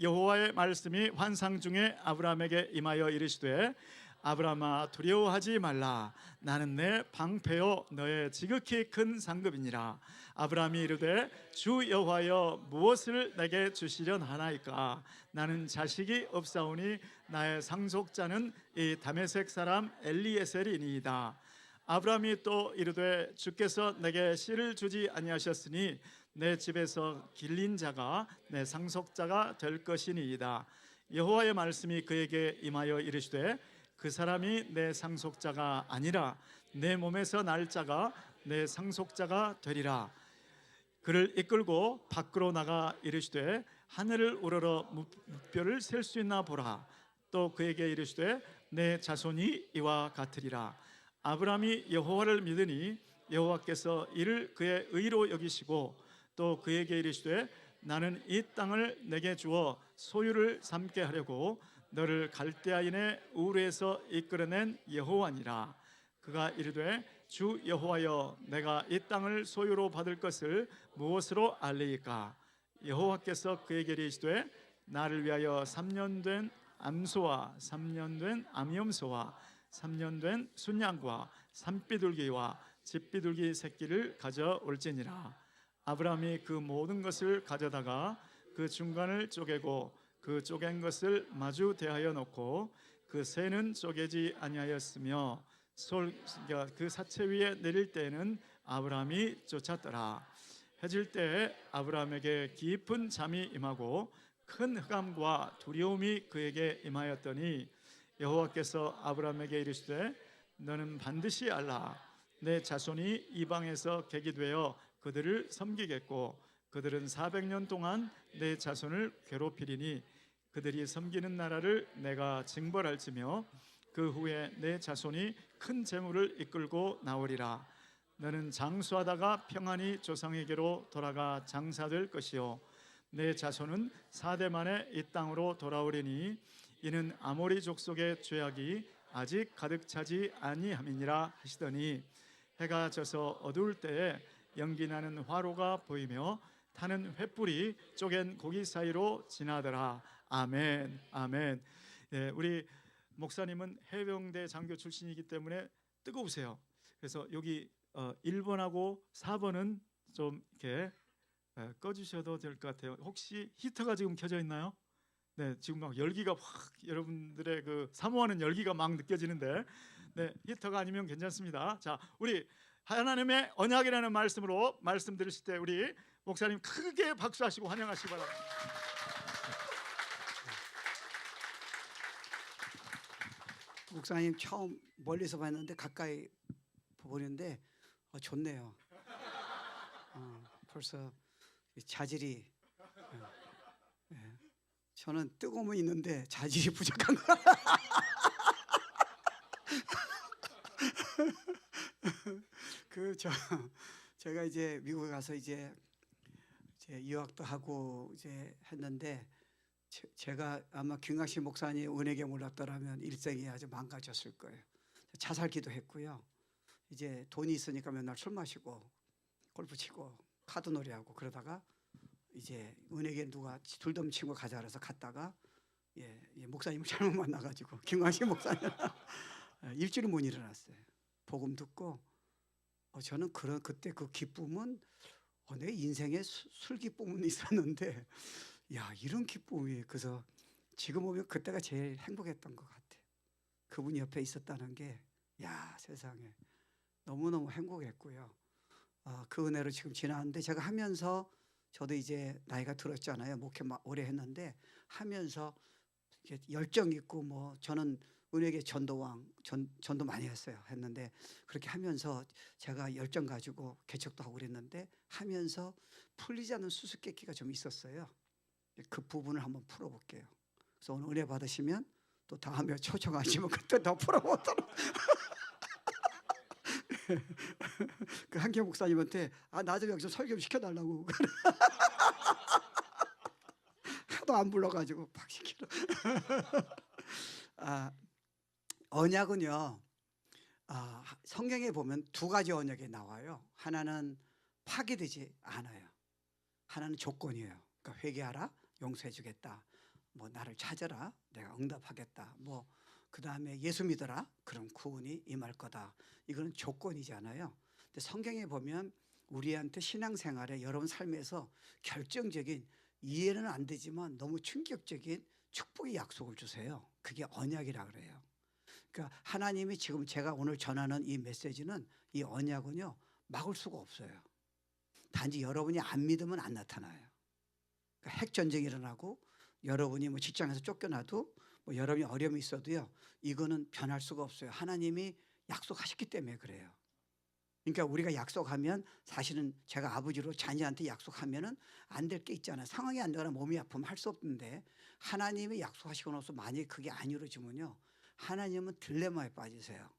여호와의 말씀이 환상 중에 아브라함에게 임하여 이르시되 아브라함아 두려워하지 말라. 나는 내 방패요 너의 지극히 큰 상급이니라. 아브라함이 이르되 주 여호와여 무엇을 내게 주시련 하나이까? 나는 자식이 없사오니 나의 상속자는 이 다메섹 사람 엘리에셀이니이다. 아브라함이 또 이르되 주께서 내게 씨를 주지 아니하셨으니 내 집에서 길린 자가 내 상속자가 될 것이니이다. 여호와의 말씀이 그에게 임하여 이르시되 그 사람이 내 상속자가 아니라 내 몸에서 날 자가 내 상속자가 되리라. 그를 이끌고 밖으로 나가 이르시되 하늘을 우러러 무뼈를 셀 수 있나 보라. 또 그에게 이르시되 내 자손이 이와 같으리라. 아브라함이 여호와를 믿으니 여호와께서 이를 그의 의로 여기시고 또 그에게 이르시되 나는 이 땅을 내게 주어 소유를 삼게 하려고 너를 갈대아인의 우르에서 이끌어낸 여호와니라. 그가 이르되 주 여호와여 내가 이 땅을 소유로 받을 것을 무엇으로 알리이까? 여호와께서 그에게 이르시되 나를 위하여 3년 된 암소와 3년 된 암염소와 3년 된 순양과 산비둘기와 집비둘기 새끼를 가져올지니라. 아브라함이 그 모든 것을 가져다가 그 중간을 쪼개고 그 쪼갠 것을 마주 대하여 놓고 그 새는 쪼개지 아니하였으며 그 사체 위에 내릴 때에는 아브라함이 쫓았더라. 해질 때에 아브라함에게 깊은 잠이 임하고 큰 흑암과 두려움이 그에게 임하였더니 여호와께서 아브라함에게 이르시되 너는 반드시 알라. 내 자손이 이방에서 객이 되어 그들을 섬기겠고 그들은 400년 동안 내 자손을 괴롭히리니 그들이 섬기는 나라를 내가 징벌할지며 그 후에 내 자손이 큰 재물을 이끌고 나오리라. 너는 장수하다가 평안히 조상에게로 돌아가 장사될 것이요 내 자손은 4대 만에 이 땅으로 돌아오리니 이는 아모리 족속의 죄악이 아직 가득 차지 아니함이니라 하시더니 해가 져서 어두울 때에 연기나는 화로가 보이며 타는 횃불이 쪼갠 고기 사이로 지나더라. 아멘. 아멘. 네, 우리 목사님은 해병대 장교 출신이기 때문에 뜨거우세요. 그래서 여기 1번하고 4번은 좀 이렇게 꺼주셔도 될 것 같아요. 혹시 히터가 지금 켜져 있나요? 네, 지금 막 열기가 확 여러분들의 그 사모하는 열기가 막 느껴지는데, 네, 히터가 아니면 괜찮습니다. 자, 우리 하나님의 언약이라는 말씀으로 말씀 들으실 때 우리 목사님 크게 박수하시고 환영하시기 바랍니다. 목사님 처음 멀리서 봤는데 가까이 보는데 좋네요. 벌써 자질이 저는 뜨거움은 있는데 자질이 부족한 거. 제가 이제 미국에 가서 이제 유학도 하고 이제 했는데 제가 아마 김강식 목사님 은혜게 몰랐더라면 일생이 아주 망가졌을 거예요. 자살기도 했고요. 이제 돈이 있으니까 맨날 술 마시고 골프 치고 카드 놀이하고 그러다가 이제 은혜게 누가 둘덤 친구 가자 그래서 갔다가 목사님을 잘못 만나가지고 김광식 목사님 일주일 못 일어났어요. 복음 듣고 저는 그때 그 기쁨은 내 인생에 술 기쁨은 있었는데 야 이런 기쁨이 그래서 지금 보면 그때가 제일 행복했던 것 같아요. 그분이 옆에 있었다는 게 야 세상에 너무너무 행복했고요. 그 은혜로 지금 지나는데 제가 하면서 저도 이제 나이가 들었잖아요. 목회 오래 했는데 하면서 열정 있고 뭐 저는 은혜계 전도왕 전도 많이 했는데 그렇게 하면서 제가 열정 가지고 개척도 하고 그랬는데 하면서 풀리지 않는 수수께끼가 좀 있었어요. 그 부분을 한번 풀어볼게요. 그래서 오늘 은혜 받으시면 또 다음에 초청하시면 그때 더 풀어보도록. 그 한경 목사님한테 나중에 여기서 설교 좀 시켜달라고 하도 안 불러가지고 팍 시키러. 언약은요 성경에 보면 두 가지 언약이 나와요. 하나는 파기되지 않아요. 하나는 조건이에요. 그러니까 회개하라 용서해 주겠다. 뭐 나를 찾아라. 내가 응답하겠다. 뭐 그다음에 예수 믿어라. 그럼 구원이 임할 거다. 이거는 조건이잖아요. 근데 성경에 보면 우리한테 신앙생활에 여러분 삶에서 결정적인 이해는 안 되지만 너무 충격적인 축복의 약속을 주세요. 그게 언약이라 그래요. 그러니까 하나님이 지금 제가 오늘 전하는 이 메시지는 이 언약은요 막을 수가 없어요. 단지 여러분이 안 믿으면 안 나타나요. 그러니까 핵전쟁이 일어나고 여러분이 뭐 직장에서 쫓겨나도 뭐 여러분이 어려움이 있어도요 이거는 변할 수가 없어요. 하나님이 약속하셨기 때문에 그래요. 그러니까 우리가 약속하면 사실은 제가 아버지로 자녀한테 약속하면은 안 될 게 있잖아요. 상황이 안 되거나 몸이 아프면 할 수 없는데 하나님이 약속하시고 나서 만약에 그게 안 이루어지면요 하나님은 딜레마에 빠지세요.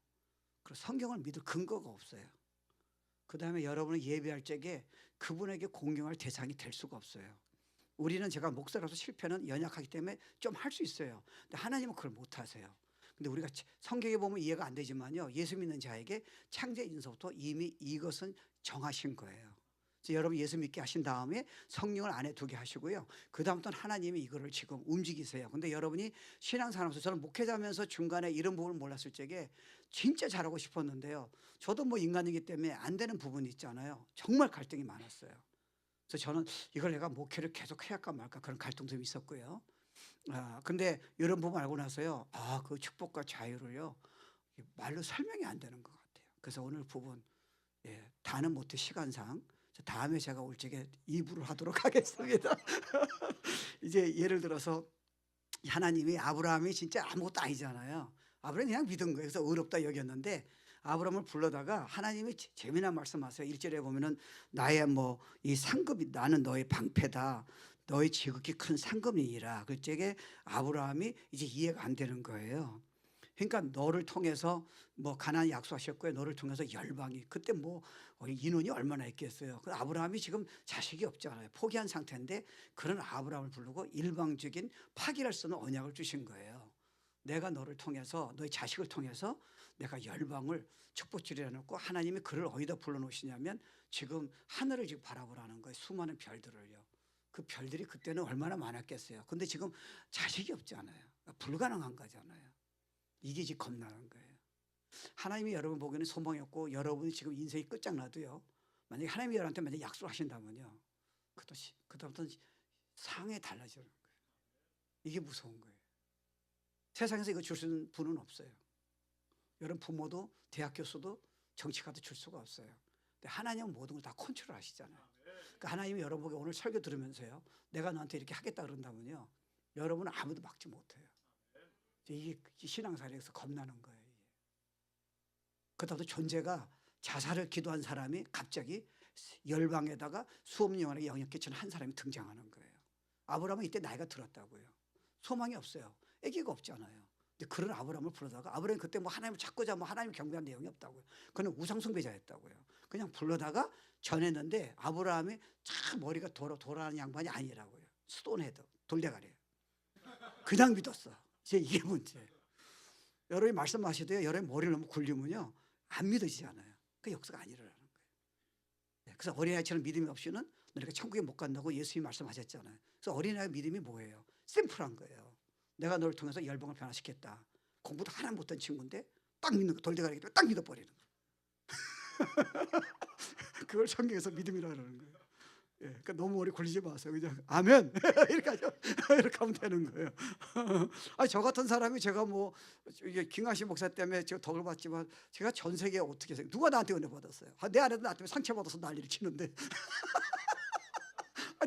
그리고 성경을 믿을 근거가 없어요. 그 다음에 여러분을 예배할 적에 그분에게 공경할 대상이 될 수가 없어요. 우리는 제가 목사로서 실패는 연약하기 때문에 좀 할 수 있어요. 근데 하나님은 그걸 못 하세요. 근데 우리가 성경에 보면 이해가 안 되지만요. 예수 믿는 자에게 창세인서부터 이미 이것은 정하신 거예요. 그래서 여러분 예수 믿게 하신 다음에 성령을 안에 두게 하시고요. 그 다음부터는 하나님이 이거를 지금 움직이세요. 근데 여러분이 신앙생활하면서 저는 목회자면서 중간에 이런 부분을 몰랐을 적에 진짜 잘하고 싶었는데요. 저도 뭐 인간이기 때문에 안 되는 부분이 있잖아요. 정말 갈등이 많았어요. 그래서 저는 이걸 내가 목회를 계속 해야 할까 말까 그런 갈등도 있었고요. 근데 이런 부분 알고 나서요. 그 축복과 자유를요. 말로 설명이 안 되는 것 같아요. 그래서 오늘 부분 다는 못해 시간상 다음에 제가 올 적에 2부를 하도록 하겠습니다. 이제 예를 들어서 하나님이 아브라함이 진짜 아무것도 아니잖아요. 아브라함이 그냥 믿은 거예요. 그래서 어렵다 여겼는데 아브라함을 불러다가 하나님이 재미난 말씀하세요. 1절에 보면은 나의 뭐 이 상급이 나는 너의 방패다. 너의 지극히 큰 상급이니라. 그 적에 아브라함이 이제 이해가 안 되는 거예요. 그러니까 너를 통해서 뭐 가나안 약속하셨고요. 너를 통해서 열방이 그때 뭐 인원이 얼마나 있겠어요. 그 아브라함이 지금 자식이 없잖아요. 포기한 상태인데 그런 아브라함을 부르고 일방적인 파기할 수 있는 언약을 주신 거예요. 내가 너를 통해서 너의 자식을 통해서 내가 열방을 축복주리라 놓고 하나님이 그를 어디다 불러놓으시냐면 지금 하늘을 지금 바라보라는 거예요. 수많은 별들을요. 그 별들이 그때는 얼마나 많았겠어요. 근데 지금 자식이 없잖아요. 불가능한 거잖아요. 이게 지금 겁나는 거예요. 하나님이 여러분 보기에는 소망이 없고 여러분이 지금 인생이 끝장나도요. 만약에 하나님이 여러분한테 만약에 약속하신다면요. 그다음부터는 상에 달라지는 거예요. 이게 무서운 거예요. 세상에서 이거 줄 수 있는 분은 없어요. 여러분 부모도 대학 교수도 정치가도 줄 수가 없어요. 근데 하나님은 모든 걸 다 컨트롤 하시잖아요. 그러니까 하나님이 여러분에게 오늘 설교 들으면서요. 내가 너한테 이렇게 하겠다 그런다면요. 여러분은 아무도 막지 못해요. 이게 신앙생활에서 겁나는 거예요. 그다음에 존재가 자살을 기도한 사람이 갑자기 열방에다가 수억 영혼에게 영향 끼치는 한 사람이 등장하는 거예요. 아브라함은 이때 나이가 들었다고요. 소망이 없어요. 아기가 없잖아요. 근데 그런 아브라함을 부르다가 아브라함이 그때 뭐 하나님을 찾고자 뭐 하나님을 경배한 내용이 없다고요. 그는 우상숭배자였다고요. 그냥 불러다가 전했는데 아브라함이 참 머리가 돌아가는 양반이 아니라고요. 스톤헤드 돌대가리예요. 그냥 믿었어. 이제 이게 문제예요. 여러분이 말씀하시도요. 여러분 머리를 너무 굴리면요. 안 믿어지잖아요. 그 역사가 안 일어나는 거예요. 그래서 어린아이처럼 믿음이 없이는 너네가 천국에 못 간다고 예수님이 말씀하셨잖아요. 그래서 어린아이 믿음이 뭐예요? 심플한 거예요. 내가 너를 통해서 열방을 변화시켰다. 공부도 하나 못한 친구인데 딱 믿는 거 돌대가리기 때문에 딱 믿어버리는 거예요. 그걸 성경에서 믿음이라고 그러는 거예요. 그러니까 너무 오래 굴리지 마세요. 그냥 아멘 이렇게 하죠. 이렇게 하면 되는 거예요. 저 같은 사람이 제가 뭐 이게 김광식 목사 때문에 제가 덕을 받지만 제가 전 세계에 어떻게 누가 나한테 은혜 받았어요? 내 아내도 나 때문에 상처 받아서 난리를 치는데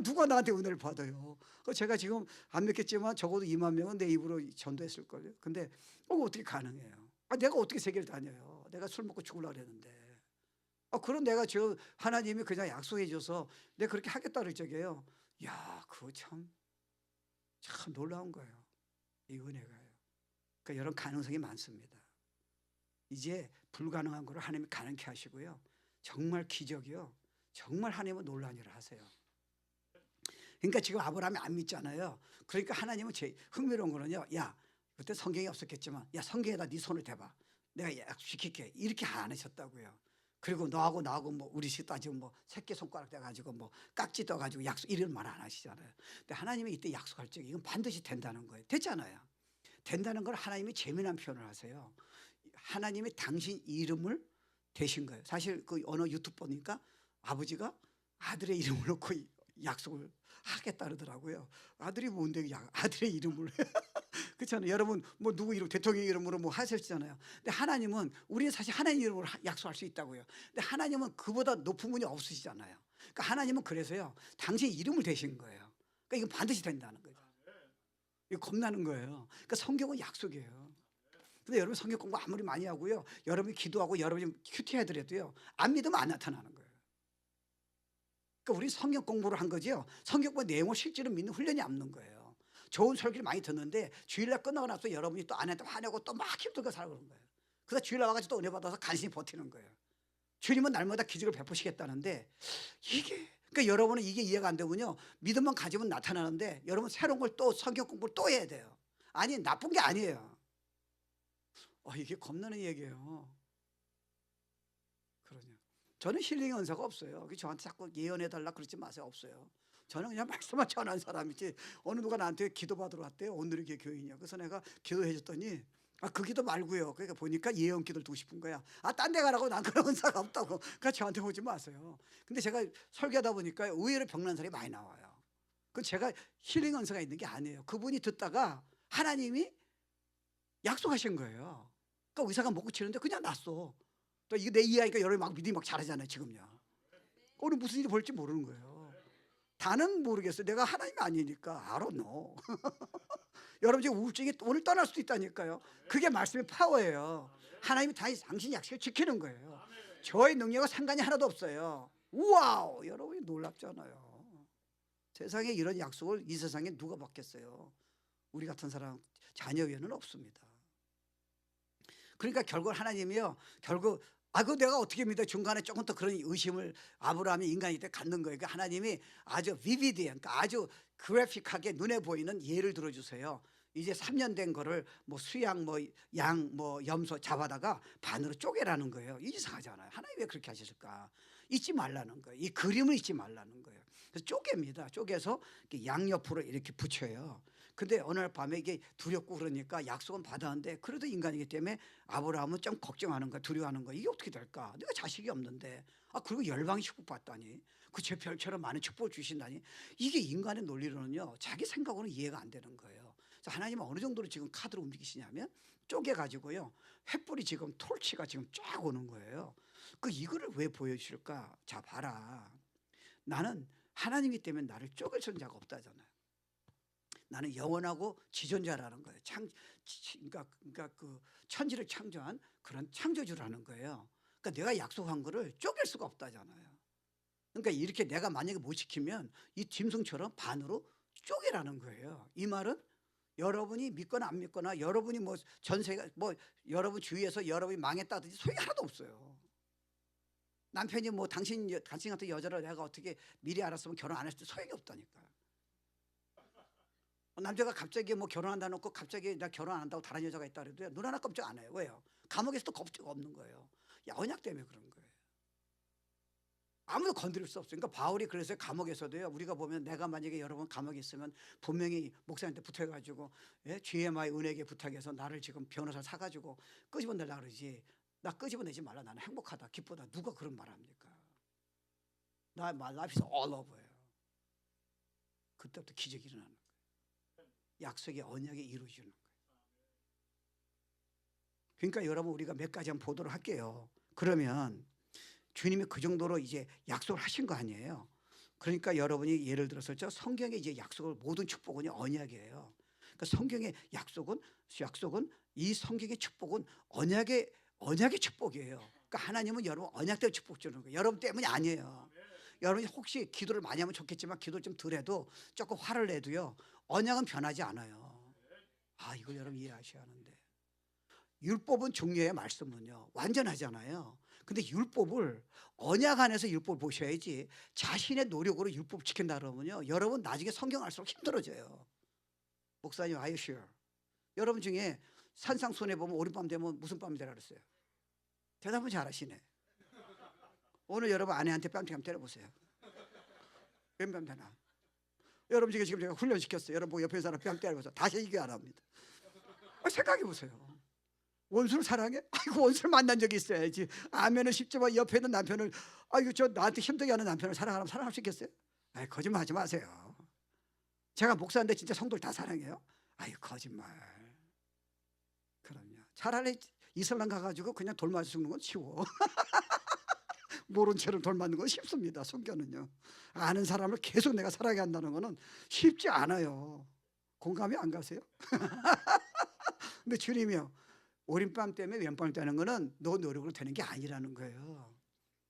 누가 나한테 은혜를 받아요? 제가 지금 안 믿겠지만 적어도 2만 명은 내 입으로 전도했을 걸요. 근데 어떻게 가능해요? 내가 어떻게 세계를 다녀요? 내가 술 먹고 죽으려고 그랬는데. 그런 내가 저 하나님이 그냥 약속해 줘서 내가 그렇게 하겠다 그럴 적에요. 야, 그거 참 놀라운 거예요. 이 은혜가요. 그러니까 이런 가능성이 많습니다. 이제 불가능한 거를 하나님이 가능케 하시고요. 정말 기적이요. 정말 하나님은 놀라운 일을 하세요. 그러니까 지금 아브라함이 안 믿잖아요. 그러니까 하나님은 제 흥미로운 거는요. 야, 그때 성경이 없었겠지만 야, 성경에다 네 손을 대봐. 내가 약속시킬게. 이렇게 안 하셨다고요. 그리고 너하고 나하고 뭐 우리 집 따지고 뭐 새끼 손가락 떼가지고 뭐 깍지 떠가지고 약속 이런 말 안 하시잖아요. 근데 하나님이 이때 약속할 적에 이건 반드시 된다는 거예요. 됐잖아요. 된다는 걸 하나님이 재미난 표현을 하세요. 하나님이 당신 이름을 대신 거예요. 사실 그 어느 유튜브 보니까 아버지가 아들의 이름을 놓고 약속을 하겠다 그러더라고요. 아들이 뭔데 아들의 이름을 그렇잖아요. 여러분 뭐 누구 이름 대통령 이름으로 뭐 하셨잖아요. 근데 하나님은 우리는 사실 하나님 이름으로 약속할 수 있다고요. 근데 하나님은 그보다 높은 분이 없으시잖아요. 그러니까 하나님은 그래서요. 당신 이름을 대신 거예요. 그러니까 이건 반드시 된다는 거죠. 이거 겁나는 거예요. 그러니까 성경은 약속이에요. 근데 여러분 성경 공부 아무리 많이 하고요. 여러분이 기도하고 여러분이 큐티 해드려도요. 안 믿으면 안 나타나는 거예요. 그러니까 우리 성경 공부를 한 거지요. 성경 공부 내용을 실제로 믿는 훈련이 없는 거예요. 좋은 설교를 많이 듣는데 주일날 끝나고 나서 여러분이 또 아내한테 화내고 또 막 힘들게 살고 그런 거예요. 그래서 주일날 와가지고 또 은혜 받아서 간신히 버티는 거예요. 주님은 날마다 기적을 베푸시겠다는데 이게 그러니까 여러분은 이게 이해가 안 되면요. 믿음만 가지면 나타나는데 여러분 새로운 걸 또 성경 공부를 또 해야 돼요. 아니 나쁜 게 아니에요. 이게 겁나는 얘기예요. 그러냐. 저는 힐링 은사가 없어요. 저한테 자꾸 예언해달라 그러지 마세요. 없어요. 저는 그냥 말씀만 전하는 사람이지 어느 누가 나한테 기도받으러 왔대요. 오늘의 교회이냐. 그래서 내가 기도해 줬더니 그 기도 말고요. 그러니까 보니까 예언 기도를 두고 싶은 거야. 딴 데 가라고 난 그런 은사가 없다고. 그러니까 저한테 오지 마세요. 근데 제가 설교하다 보니까 의외로 병난 사람이 많이 나와요. 그건 제가 힐링 은사가 있는 게 아니에요. 그분이 듣다가 하나님이 약속하신 거예요. 그러니까 의사가 못 고치는데 그냥 놨어. 또 이거 내 이해하니까 여러분이 막 믿음이 막 잘하잖아요. 지금요. 오늘 무슨 일이 벌지 모르는 거예요. 다는 모르겠어요. 내가 하나님이 아니니까. I don't know. 여러분 지금 우울증이 오늘 떠날 수도 있다니까요. 그게 말씀의 파워예요. 하나님이 당신 약속을 지키는 거예요. 저의 능력과 상관이 하나도 없어요. 우와우. 여러분이 놀랍잖아요. 세상에 이런 약속을 이 세상에 누가 받겠어요. 우리 같은 사람 자녀 외에는 없습니다. 그러니까 결국 하나님이요. 결국 그 내가 어떻게 믿어? 중간에 조금 더 그런 의심을 아브라함이 인간이 때 갖는 거예요. 그러니까 하나님이 아주 비비디한, 그러니까 아주 그래픽하게 눈에 보이는 예를 들어주세요. 이제 3년 된 거를 뭐 수양, 뭐 양, 뭐 염소 잡아다가 반으로 쪼개라는 거예요. 이상하잖아요. 하나님 왜 그렇게 하셨을까? 잊지 말라는 거예요. 이 그림을 잊지 말라는 거예요. 그래서 쪼갭니다. 쪼개서 양옆으로 이렇게 붙여요. 근데 어느 날 밤에 이게 두렵고 그러니까 약속은 받았는데 그래도 인간이기 때문에 아브라함은 좀 걱정하는 거야. 두려워하는 거야. 이게 어떻게 될까? 내가 자식이 없는데 그리고 열방이 축복받다니 그 제 별처럼 많은 축복을 주신다니 이게 인간의 논리로는요. 자기 생각으로는 이해가 안 되는 거예요. 그래서 하나님은 어느 정도로 지금 카드를 움직이시냐면 쪼개가지고요. 횃불이 지금 톨치가 지금 쫙 오는 거예요. 이거를 왜 보여주실까? 자 봐라. 나는 하나님이기 때문에 나를 쪼갤 자가 없다잖아요. 나는 영원하고 지존자라는 거예요. 그러니까 그 천지를 창조한 그런 창조주라는 거예요. 그러니까 내가 약속한 거를 쪼갤 수가 없다잖아요. 그러니까 이렇게 내가 만약에 못 지키면 이 짐승처럼 반으로 쪼개라는 거예요. 이 말은 여러분이 믿거나 안 믿거나 여러분이 뭐 전세가 뭐 여러분 주위에서 여러분이 망했다든지 소용이 하나도 없어요. 남편이 뭐 당신 같은 여자를 내가 어떻게 미리 알았으면 결혼 안 했을 때 소용이 없다니까. 남자가 갑자기 뭐 결혼한다 놓고 갑자기 나 결혼 안 한다고 다른 여자가 있다 그래도 눈 하나 깜짝 안 해요. 왜요? 감옥에서도 겁주가 없는 거예요. 언약 때문에 그런 거예요. 아무도 건드릴 수 없어요. 그러니까 바울이 그래서 감옥에서도요. 우리가 보면 내가 만약에 여러분 감옥에 있으면 분명히 목사님한테 붙어가지고 GMI 은혜계 부탁해서 나를 지금 변호사 사가지고 끄집어내려고 그러지. 나 끄집어내지 말라. 나는 행복하다. 기쁘다. 누가 그런 말 합니까? My life is all over예요. 그때부터 기적이 일어나는 거예요. 약속의 언약이 이루어지는 거예요. 그러니까 여러분 우리가 몇 가지 한번 보도록 할게요. 그러면 주님이 그 정도로 이제 약속을 하신 거 아니에요. 그러니까 여러분이 예를 들어서 성경의 이제 약속을 모든 축복은 언약이에요. 그러니까 성경의 약속은 이 성경의 축복은 언약의 축복이에요. 그러니까 하나님은 여러분 언약 때문에 축복 주는 거예요. 여러분 때문이 아니에요. 여러분이 혹시 기도를 많이 하면 좋겠지만 기도를 좀 덜 해도 조금 화를 내도요. 언약은 변하지 않아요. 이걸 여러분 이해하셔야 하는데 율법은 종류의 말씀은요 완전하잖아요. 근데 율법을 언약 안에서 율법을 보셔야지 자신의 노력으로 율법을 지킨다 그러면요 여러분 나중에 성경 알수록 힘들어져요. 목사님 are you sure? 여러분 중에 산상 손해 보면 오른밤 되면 무슨 밤이 되라 그랬어요? 대답은 잘하시네. 오늘 여러분 아내한테 뺨치 한번 때려보세요. 왼뺨 되나? 여러분 지금 제가 훈련시켰어요. 여러분 옆에 사람 뺨 때려보세요. 다시 이게 안 합니다. 생각해보세요. 원수를 사랑해? 아이고 원수를 만난 적이 있어야지. 아면은 쉽지만 옆에 있는 남편을 아이고 저 나한테 힘들게 하는 남편을 사랑하면 사랑할 수 있겠어요? 아이 거짓말하지 마세요. 제가 목사인데 진짜 성도를 다 사랑해요? 아이 거짓말. 그럼요. 차라리 이슬람 가가지고 그냥 돌 맞아 죽는 건 쉬워. 모른 채로 돌 맞는 건 쉽습니다. 순교는요. 아는 사람을 계속 내가 사랑해야 한다는 거는 쉽지 않아요. 공감이 안 가세요? 근데 주님이요. 오른뺨 때문에 왼뺨을 떼는 거는 너 노력으로 되는 게 아니라는 거예요.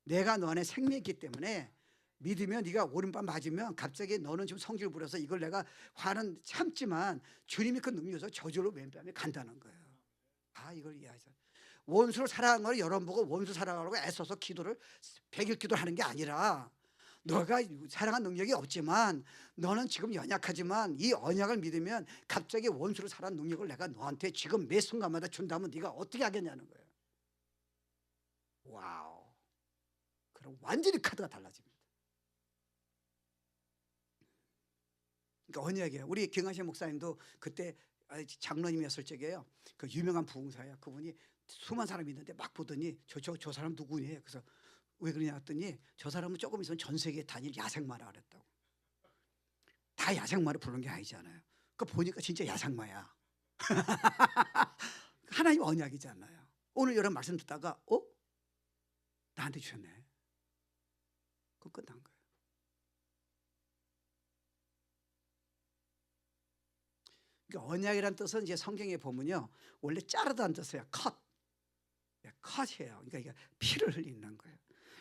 내가 너 안에 생명이 있기 때문에 믿으면 네가 오른밤 맞으면 갑자기 너는 지금 성질 부려서 이걸 내가 화는 참지만 주님이 그 능력이 서 저절로 왼뺨에 간다는 거예요. 이걸 이해하죠. 원수를 사랑하는 걸 여러분 보고 원수 사랑하려고 애써서 기도를 100일 기도하는 게 아니라 너가 사랑한 능력이 없지만 너는 지금 연약하지만 이 언약을 믿으면 갑자기 원수를 사랑하는 능력을 내가 너한테 지금 매 순간마다 준다면 네가 어떻게 하겠냐는 거예요. 와우. 그럼 완전히 카드가 달라집니다. 그러니까 언약이에요. 우리 김강신 목사님도 그때 장로님이었을 적이에요. 그 유명한 부흥사야. 그분이 수많은 사람이 있는데 막 보더니 저 사람 누구니? 그래서 왜 그러냐 했더니 저 사람은 조금 있으면 전 세계에 다닐 야생마라 그랬다고. 다 야생마를 부른 게 아니잖아요. 그 보니까 진짜 야생마야. 하나님 언약이잖아요. 오늘 이런 말씀 듣다가 나한테 주셨네. 그거 끝난 거예요. 그러니까 언약이란 뜻은 이제 성경에 보면요. 원래 자르다는 뜻이에요. 컷. 컷이에요. 그러니까 이게 피를 흘리는 거예요.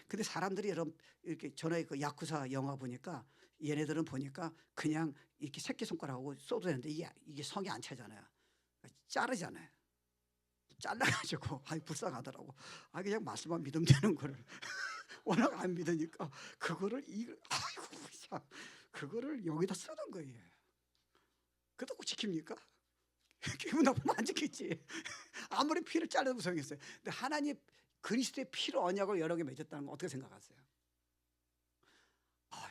근데 사람들이 여러분 이렇게 전에 그 야쿠자 영화 보니까 얘네들은 보니까 그냥 이렇게 새끼손가락하고 쏘도 되는데 이게 성이 안 차잖아요. 자르잖아요. 잘라가지고 불쌍하더라고. 그냥 말씀만 믿으면 되는 거를 워낙 안 믿으니까 그거를 그거를 여기다 쓰는 거예요. 그것도 꼭 지킵니까? 기분 나쁘면 안 지키지. 아무리 피를 자르는 구성이었어요. 근데 하나님 그리스도의 피로 언약을 여러 개 맺었다는 건 어떻게 생각하세요?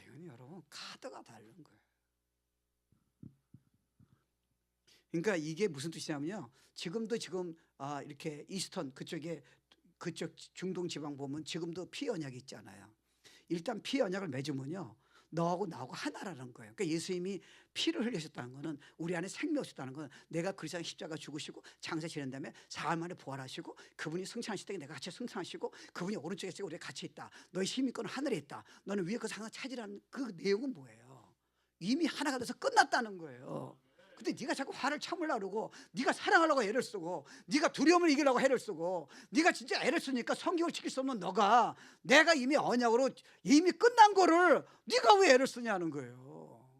이건 여러분 카드가 다른 거예요. 그러니까 이게 무슨 뜻이냐면요. 지금도 이렇게 이스턴 그쪽 중동 지방 보면 지금도 피 언약이 있잖아요. 일단 피 언약을 맺으면요. 너하고 나하고 하나라는 거예요. 그러니까 예수님이 피를 흘리셨다는 거는 우리 안에 생명이 있었다는 건 내가 그리스도의 십자가 죽으시고 장사 지낸 다음에 사흘 만에 부활하시고 그분이 승천하실 때 내가 같이 승천하시고 그분이 오른쪽에 있고 우리가 같이 있다. 너의 힘이 있거는 하늘에 있다. 너는 위에 그 상을 차지라는 그 내용은 뭐예요? 이미 하나가 돼서 끝났다는 거예요. 근데 네가 자꾸 화를 참으려고 그러고 네가 사랑하려고 애를 쓰고 네가 두려움을 이기려고 애를 쓰고 네가 진짜 애를 쓰니까 성경을 지킬 수 없는 너가 내가 이미 언약으로 이미 끝난 거를 네가 왜 애를 쓰냐는 거예요.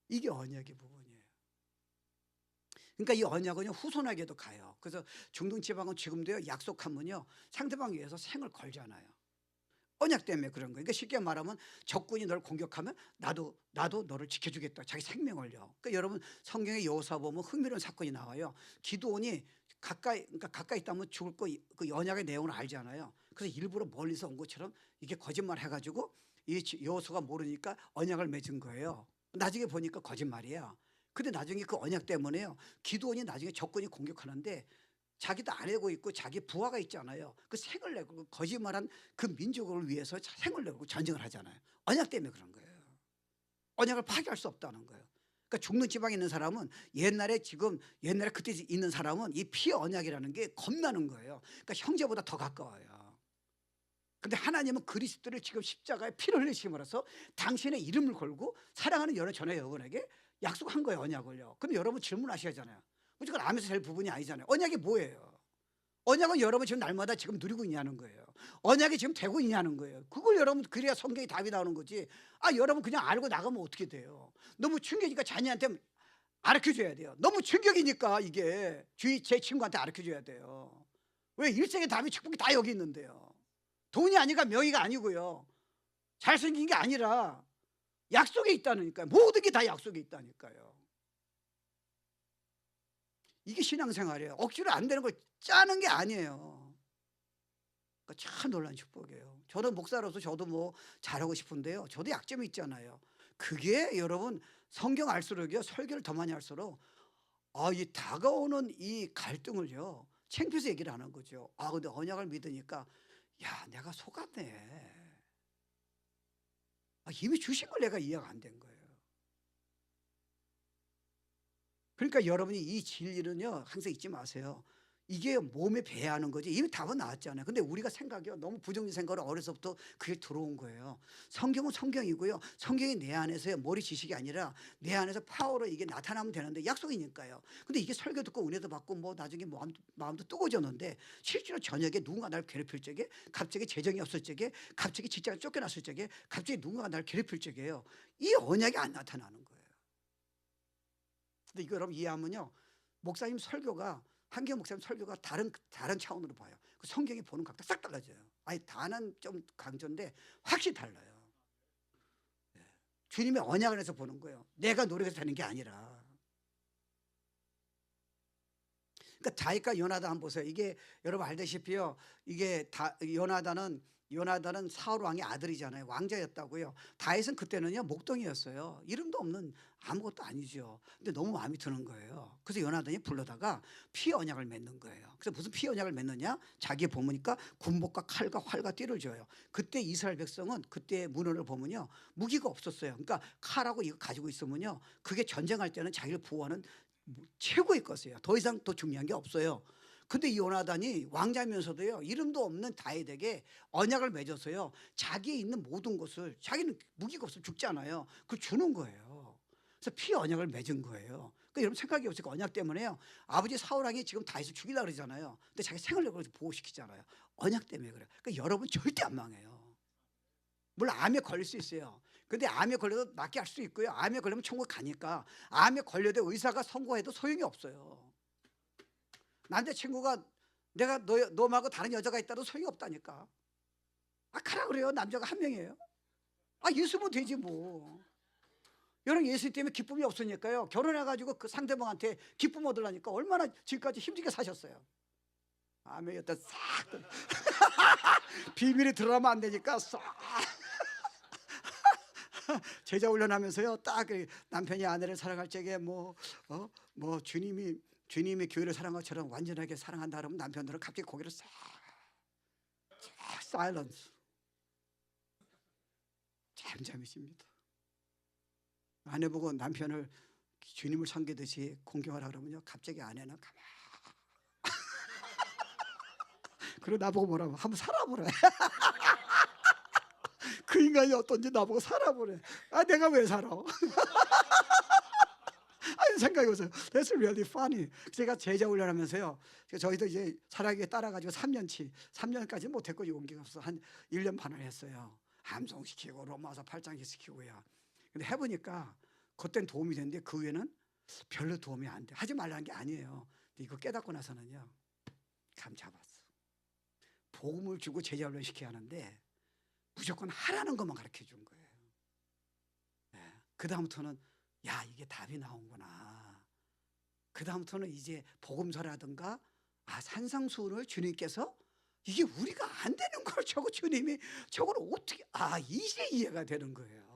이게 언약의 부분이에요. 그러니까 이 언약은 후손에게도 가요. 그래서 중동 지방은 지금도요 약속하면요 상대방 위해서 생을 걸잖아요. 언약 때문에 그런 거예요. 그러니까 쉽게 말하면 적군이 널 공격하면 나도 너를 지켜주겠다. 자기 생명을요. 그러니까 여러분 성경의 여호수아 보면 흥미로운 사건이 나와요. 기드온이 가까이 있다면 죽을 거 그 언약의 내용을 알잖아요. 그래서 일부러 멀리서 온 것처럼 이게 거짓말 해가지고 이 여호수아가 모르니까 언약을 맺은 거예요. 나중에 보니까 거짓말이에요. 근데 나중에 그 언약 때문에요. 기드온이 나중에 적군이 공격하는데 자기도 아내고 있고 자기 부하가 있잖아요. 그 생을 내고 거짓말한 그 민족을 위해서 생을 내고 전쟁을 하잖아요. 언약 때문에 그런 거예요. 언약을 파괴할 수 없다는 거예요. 그러니까 중동 지방에 있는 사람은 옛날에 그때 있는 사람은 이 피 언약이라는 게 겁나는 거예요. 그러니까 형제보다 더 가까워요. 근데 하나님은 그리스도를 지금 십자가에 피를 흘리심으로써 당신의 이름을 걸고 사랑하는 전에 여러분에게 약속한 거예요. 언약을요. 근데 여러분 질문하셔야잖아요. 무조건 암에서 될 부분이 아니잖아요. 언약이 뭐예요? 언약은 여러분 지금 날마다 지금 누리고 있냐는 거예요. 언약이 지금 되고 있냐는 거예요. 그걸 여러분 그래야 성경에 답이 나오는 거지. 여러분 그냥 알고 나가면 어떻게 돼요? 너무 충격이니까 자녀한테 가르쳐줘야 돼요. 너무 충격이니까 이게 제 친구한테 가르쳐줘야 돼요. 왜 일생의 답이 축복이 다 여기 있는데요. 돈이 아니가 명의가 아니고요. 잘생긴 게 아니라 약속에 있다니까요. 모든 게 다 약속에 있다니까요. 이게 신앙생활이에요. 억지로 안 되는 걸 짜는 게 아니에요. 그러니까 참 놀라운 축복이에요. 저도 목사로서 저도 뭐 잘하고 싶은데요. 저도 약점이 있잖아요. 그게 여러분 성경 알수록요, 설교를 더 많이 할수록 이 다가오는 이 갈등을요, 창피해서 얘기를 안 한 거죠. 근데 언약을 믿으니까 야, 내가 속았네. 이미 주신 걸 내가 이해가 안 된 거예요. 그러니까 여러분이 이 진리는요, 항상 잊지 마세요. 이게 몸에 배야 하는 거지. 이미 답은 나왔잖아요. 근데 우리가 생각이요, 너무 부정적인 생각으로 어려서부터 그게 들어온 거예요. 성경은 성경이고요, 성경이 내 안에서 머리 지식이 아니라 내 안에서 파워로 이게 나타나면 되는데, 약속이니까요. 근데 이게 설교 듣고 은혜도 받고 뭐 나중에 마음도 뜨거워졌는데, 실제로 저녁에 누군가 나를 괴롭힐 적에, 갑자기 재정이 없을 적에, 갑자기 직장을 쫓겨났을 적에, 갑자기 누군가 나를 괴롭힐 적에요, 이 언약이 안 나타나는 거예요. 근데 이거 여러분 이해하면요, 목사님 설교가, 한경 목사님 설교가 다른 차원으로 봐요. 그 성경이 보는 각도 싹 달라져요. 다는 좀 강조인데 확실히 달라요. 주님의 언약을 해서 보는 거예요. 내가 노력해서 되는 게 아니라. 그러니까 다윗과 요나단 한번 보세요. 이게 여러분 알다시피요, 이게 요나단은 사울 왕의 아들이잖아요. 왕자였다고요. 다윗은 그때는요 목동이었어요. 이름도 없는 아무것도 아니죠. 근데 너무 마음이 드는 거예요. 그래서 요나단이 불러다가 피 언약을 맺는 거예요. 그래서 무슨 피 언약을 맺느냐? 자기 보니까 군복과 칼과 활과 띠를 줘요. 그때 이스라엘 백성은 그때 문헌을 보면요, 무기가 없었어요. 그러니까 칼하고 이거 가지고 있으면요, 그게 전쟁할 때는 자기를 보호하는 최고의 것이에요. 더 이상 더 중요한 게 없어요. 근데 이 요나단이 왕자면서도요, 이름도 없는 다윗에게 언약을 맺어서요, 자기에 있는 모든 것을, 자기는 무기가 없으면 죽잖아요, 그걸 주는 거예요. 그래서 피 언약을 맺은 거예요. 그러니까 여러분 생각이 없으니까 언약 때문에요, 아버지 사울왕이 지금 다윗을 죽이려고 그러잖아요. 근데 자기 생활력을 보호시키잖아요. 언약 때문에 그래요. 그러니까 여러분 절대 안 망해요. 물론 암에 걸릴 수 있어요. 근데 암에 걸려도 낫게 할 수 있고요, 암에 걸리면 천국 가니까. 암에 걸려도 의사가 선고해도 소용이 없어요. 남자친구가 내가 너 말고 다른 여자가 있다도 소용이 없다니까. 가라 그래요. 남자가 한 명이에요. 예수면 되지 뭐. 여러분 예수 때문에 기쁨이 없으니까요, 결혼해가지고 그 상대방한테 기쁨 얻으려니까 얼마나 지금까지 힘들게 사셨어요. 아멘. 여기다 싹 비밀이 드러나면 안 되니까 싹 제자 훈련하면서요, 딱 남편이 아내를 사랑할 적에 뭐 주님이 교회를 사랑한 것처럼 완전하게 사랑한다 그러면 남편들은 갑자기 고개를 싹 사일런스, 잠잠해집니다. 아내 보고 남편을 주님을 섬기듯이 공경하라 그러면요, 갑자기 아내는 가만. 그리고 나보고 뭐라고, 한번 살아보래. 그 인간이 어떤지 나보고 살아보래. 내가 왜 살아? 생각해 보세요. That's really funny. 제가 제자 훈련하면서요, 저희도 이제 사랑에게 따라가지고 3년까지 못했고 용기가 없어서 한 1년 반을 했어요. 함송시키고 로마서 8장 시키고요. 근데 해보니까 그때는 도움이 됐는데 그 후에는 별로 도움이 안 돼. 하지 말라는 게 아니에요. 근데 이거 깨닫고 나서는요, 감 잡았어. 복음을 주고 제자 훈련 시켜야 하는데 무조건 하라는 것만 가르쳐 준 거예요. 그 다음부터는 이게 답이 나온구나. 그 다음부터는 이제 복음서라든가 산상수훈을 주님께서, 이게 우리가 안 되는 걸 주님이 저걸 어떻게, 이제 이해가 되는 거예요.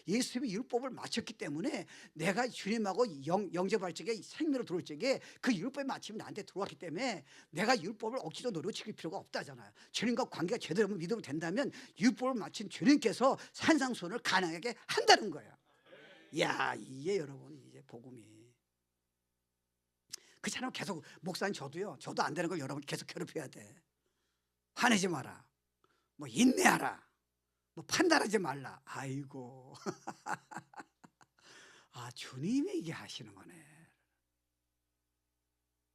예수님이 율법을 마쳤기 때문에 내가 주님하고 영접할 적에, 생명으로 들어올 적에 그 율법의 마침이 나한테 들어왔기 때문에 내가 율법을 억지로 노력시킬 필요가 없다잖아요. 주님과 관계가 제대로 믿으면 된다면 율법을 마친 주님께서 산상수훈을 가능하게 한다는 거예요. 이게 여러분 이제 복음이. 그렇잖아요. 계속 목사님 저도 안 되는 걸 여러분 계속 괴롭혀야 돼. 화내지 마라, 뭐 인내하라, 뭐 판단하지 말라. 아이고. 주님이 이게 하시는 거네.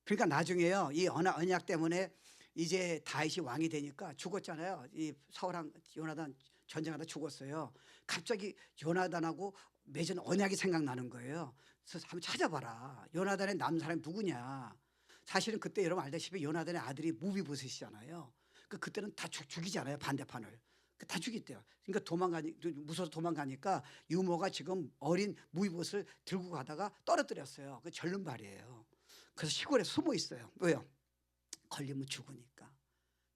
그러니까 나중에요, 이 언약 때문에 이제 다윗이 왕이 되니까 죽었잖아요. 이 사울왕 요나단 전쟁하다 죽었어요. 갑자기 요나단하고 맺은 언약이 생각나는 거예요. 그래서 한번 찾아봐라. 요나단의 남 사람이 누구냐. 사실은 그때 여러분 알다시피 요나단의 아들이 무비보셋이잖아요. 그때는 다 죽이잖아요, 반대판을. 다 죽였대요. 그러니까 무서워서 도망가니까 유모가 지금 어린 무비보셋을 들고 가다가 떨어뜨렸어요. 그 절름발이에요. 그래서 시골에 숨어 있어요. 왜요? 걸리면 죽으니까.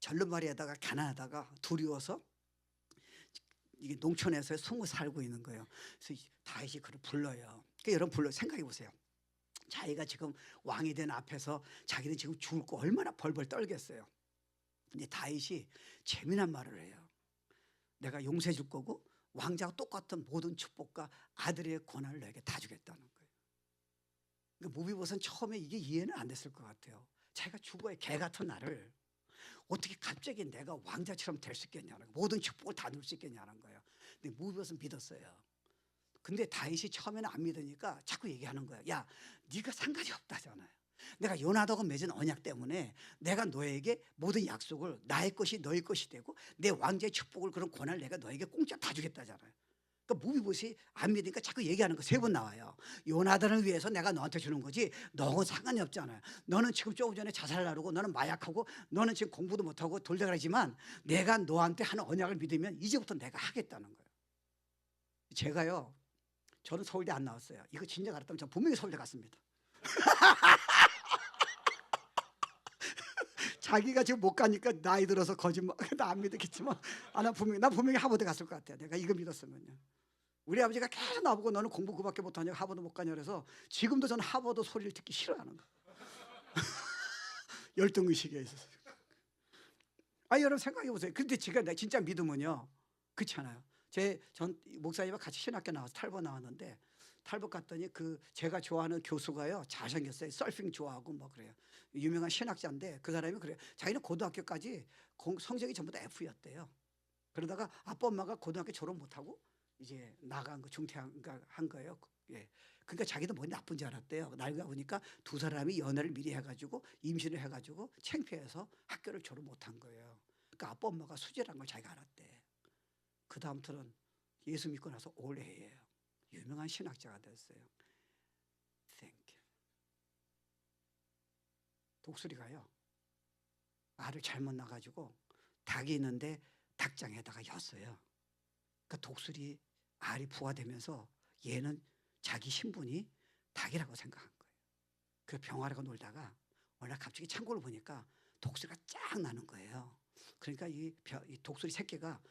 절름발이에다가 가난하다가 두려워서 이게 농촌에서 숨어 살고 있는 거예요. 그래서 다윗이 그를 불러요. 그러니까 여러분 불러 생각해 보세요. 자기가 지금 왕이 된 앞에서 자기는 지금 죽을 거 얼마나 벌벌 떨겠어요. 근데 다윗이 재미난 말을 해요. 내가 용서해 줄 거고 왕자와 똑같은 모든 축복과 아들의 권한을 너에게 다 주겠다는 거예요. 그러니까 무비봇은 처음에 이게 이해는 안 됐을 것 같아요. 자기가 죽어야 개 같은 나를 어떻게 갑자기 내가 왕자처럼 될 수 있겠냐는 거예요. 모든 축복을 다 누릴 수 있겠냐는 거예요. 근데 무비봇은 믿었어요. 근데 다윗이 처음에는 안 믿으니까 자꾸 얘기하는 거야. 야, 네가 상관이 없다잖아요. 내가 요나단과 맺은 언약 때문에 내가 너에게 모든 약속을 나의 것이 너의 것이 되고 내 왕자의 축복을 그런 권한을 내가 너에게 공짜 다 주겠다잖아요. 그러니까 무비봇이 안 믿으니까 자꾸 얘기하는 거 3번 나와요. 요나단을 위해서 내가 너한테 주는 거지 너하고 상관이 없잖아요. 너는 지금 조금 전에 자살나르고 너는 마약하고 너는 지금 공부도 못하고 돌대가리지만 내가 너한테 하는 언약을 믿으면 이제부터 내가 하겠다는 거예요. 제가요, 저는 서울대 안 나왔어요. 이거 진짜 알았다면 저 분명히 서울대 갔습니다. 자기가 지금 못 가니까 나이 들어서 거짓말. 나 안 믿었겠지만 나 분명히 하버드 갔을 것 같아요. 내가 이거 믿었으면요. 우리 아버지가 계속 나보고 너는 공부 그밖에 못하냐 하버드 못 가냐 그래서 지금도 저는 하버드 소리를 듣기 싫어하는 거예요. 열등의식에 있어서. 여러분 생각해 보세요. 근데 제가 진짜 믿으면요, 그렇잖아요. 전 목사님과 같이 신학교 나와서 탈북 나왔는데 탈북 갔더니 그 제가 좋아하는 교수가요 잘생겼어요. 서핑 좋아하고 뭐 그래요. 유명한 신학자인데 그 사람이 그래요. 자기는 고등학교까지 성적이 전부 다 F였대요. 그러다가 아빠 엄마가 고등학교 졸업 못하고 이제 나간 거 중퇴한 거예요. 예. 그러니까 자기도 뭐 나쁜 줄 알았대요. 나이가 보니까 두 사람이 연애를 미리 해가지고 임신을 해가지고 창피해서 학교를 졸업 못한 거예요. 그러니까 아빠 엄마가 수지란 걸 자기가 알았대. 그 다음부터는 예수 믿고 나서 올해예요. 유명한 신학자가 됐어요. Thank you. 독수리가요, 알을 잘못 낳아가지고 닭이 있는데 닭장에다가 였어요. 그러니까 독수리 알이 부화되면서 얘는 자기 신분이 닭이라고 생각한 거예요. 그 병아리가 놀다가 어느 날 갑자기 창고를 보니까 독수리가 쫙 나는 거예요. 그러니까 이 독수리 새끼가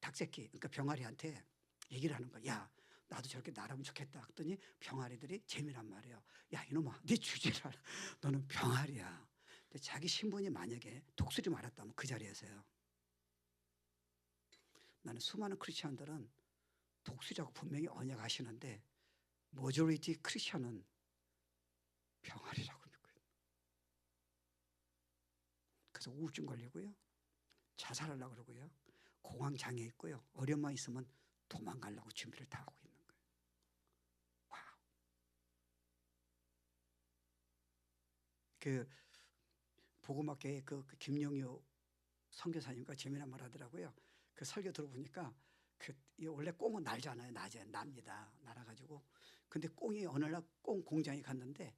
닭새끼, 그러니까 병아리한테 얘기를 하는 거야. 야, 나도 저렇게 날으면 좋겠다. 그랬더니 병아리들이 재미난 말이에요. 야, 이놈아, 네 주제를 알아. 너는 병아리야. 근데 자기 신분이 만약에 독수리 말았다면 그 자리에서요. 나는 수많은 크리스천들은 독수리라고 분명히 언약하시는데 머저리티 크리스천은 병아리라고 믿고 있어요. 그래서 우울증 걸리고요, 자살하려고 그러고요, 공황장애 있고요, 어려움만 있으면 도망가려고 준비를 다 하고 있는 거예요. 와우. 그 복음학교에 그 김용효 선교사님과 재미난 말 하더라고요. 그 설교 들어보니까 원래 꽁은 날잖아요. 낮에 납니다. 날아가지고. 근데 꽁이 어느 날 꽁 공장에 갔는데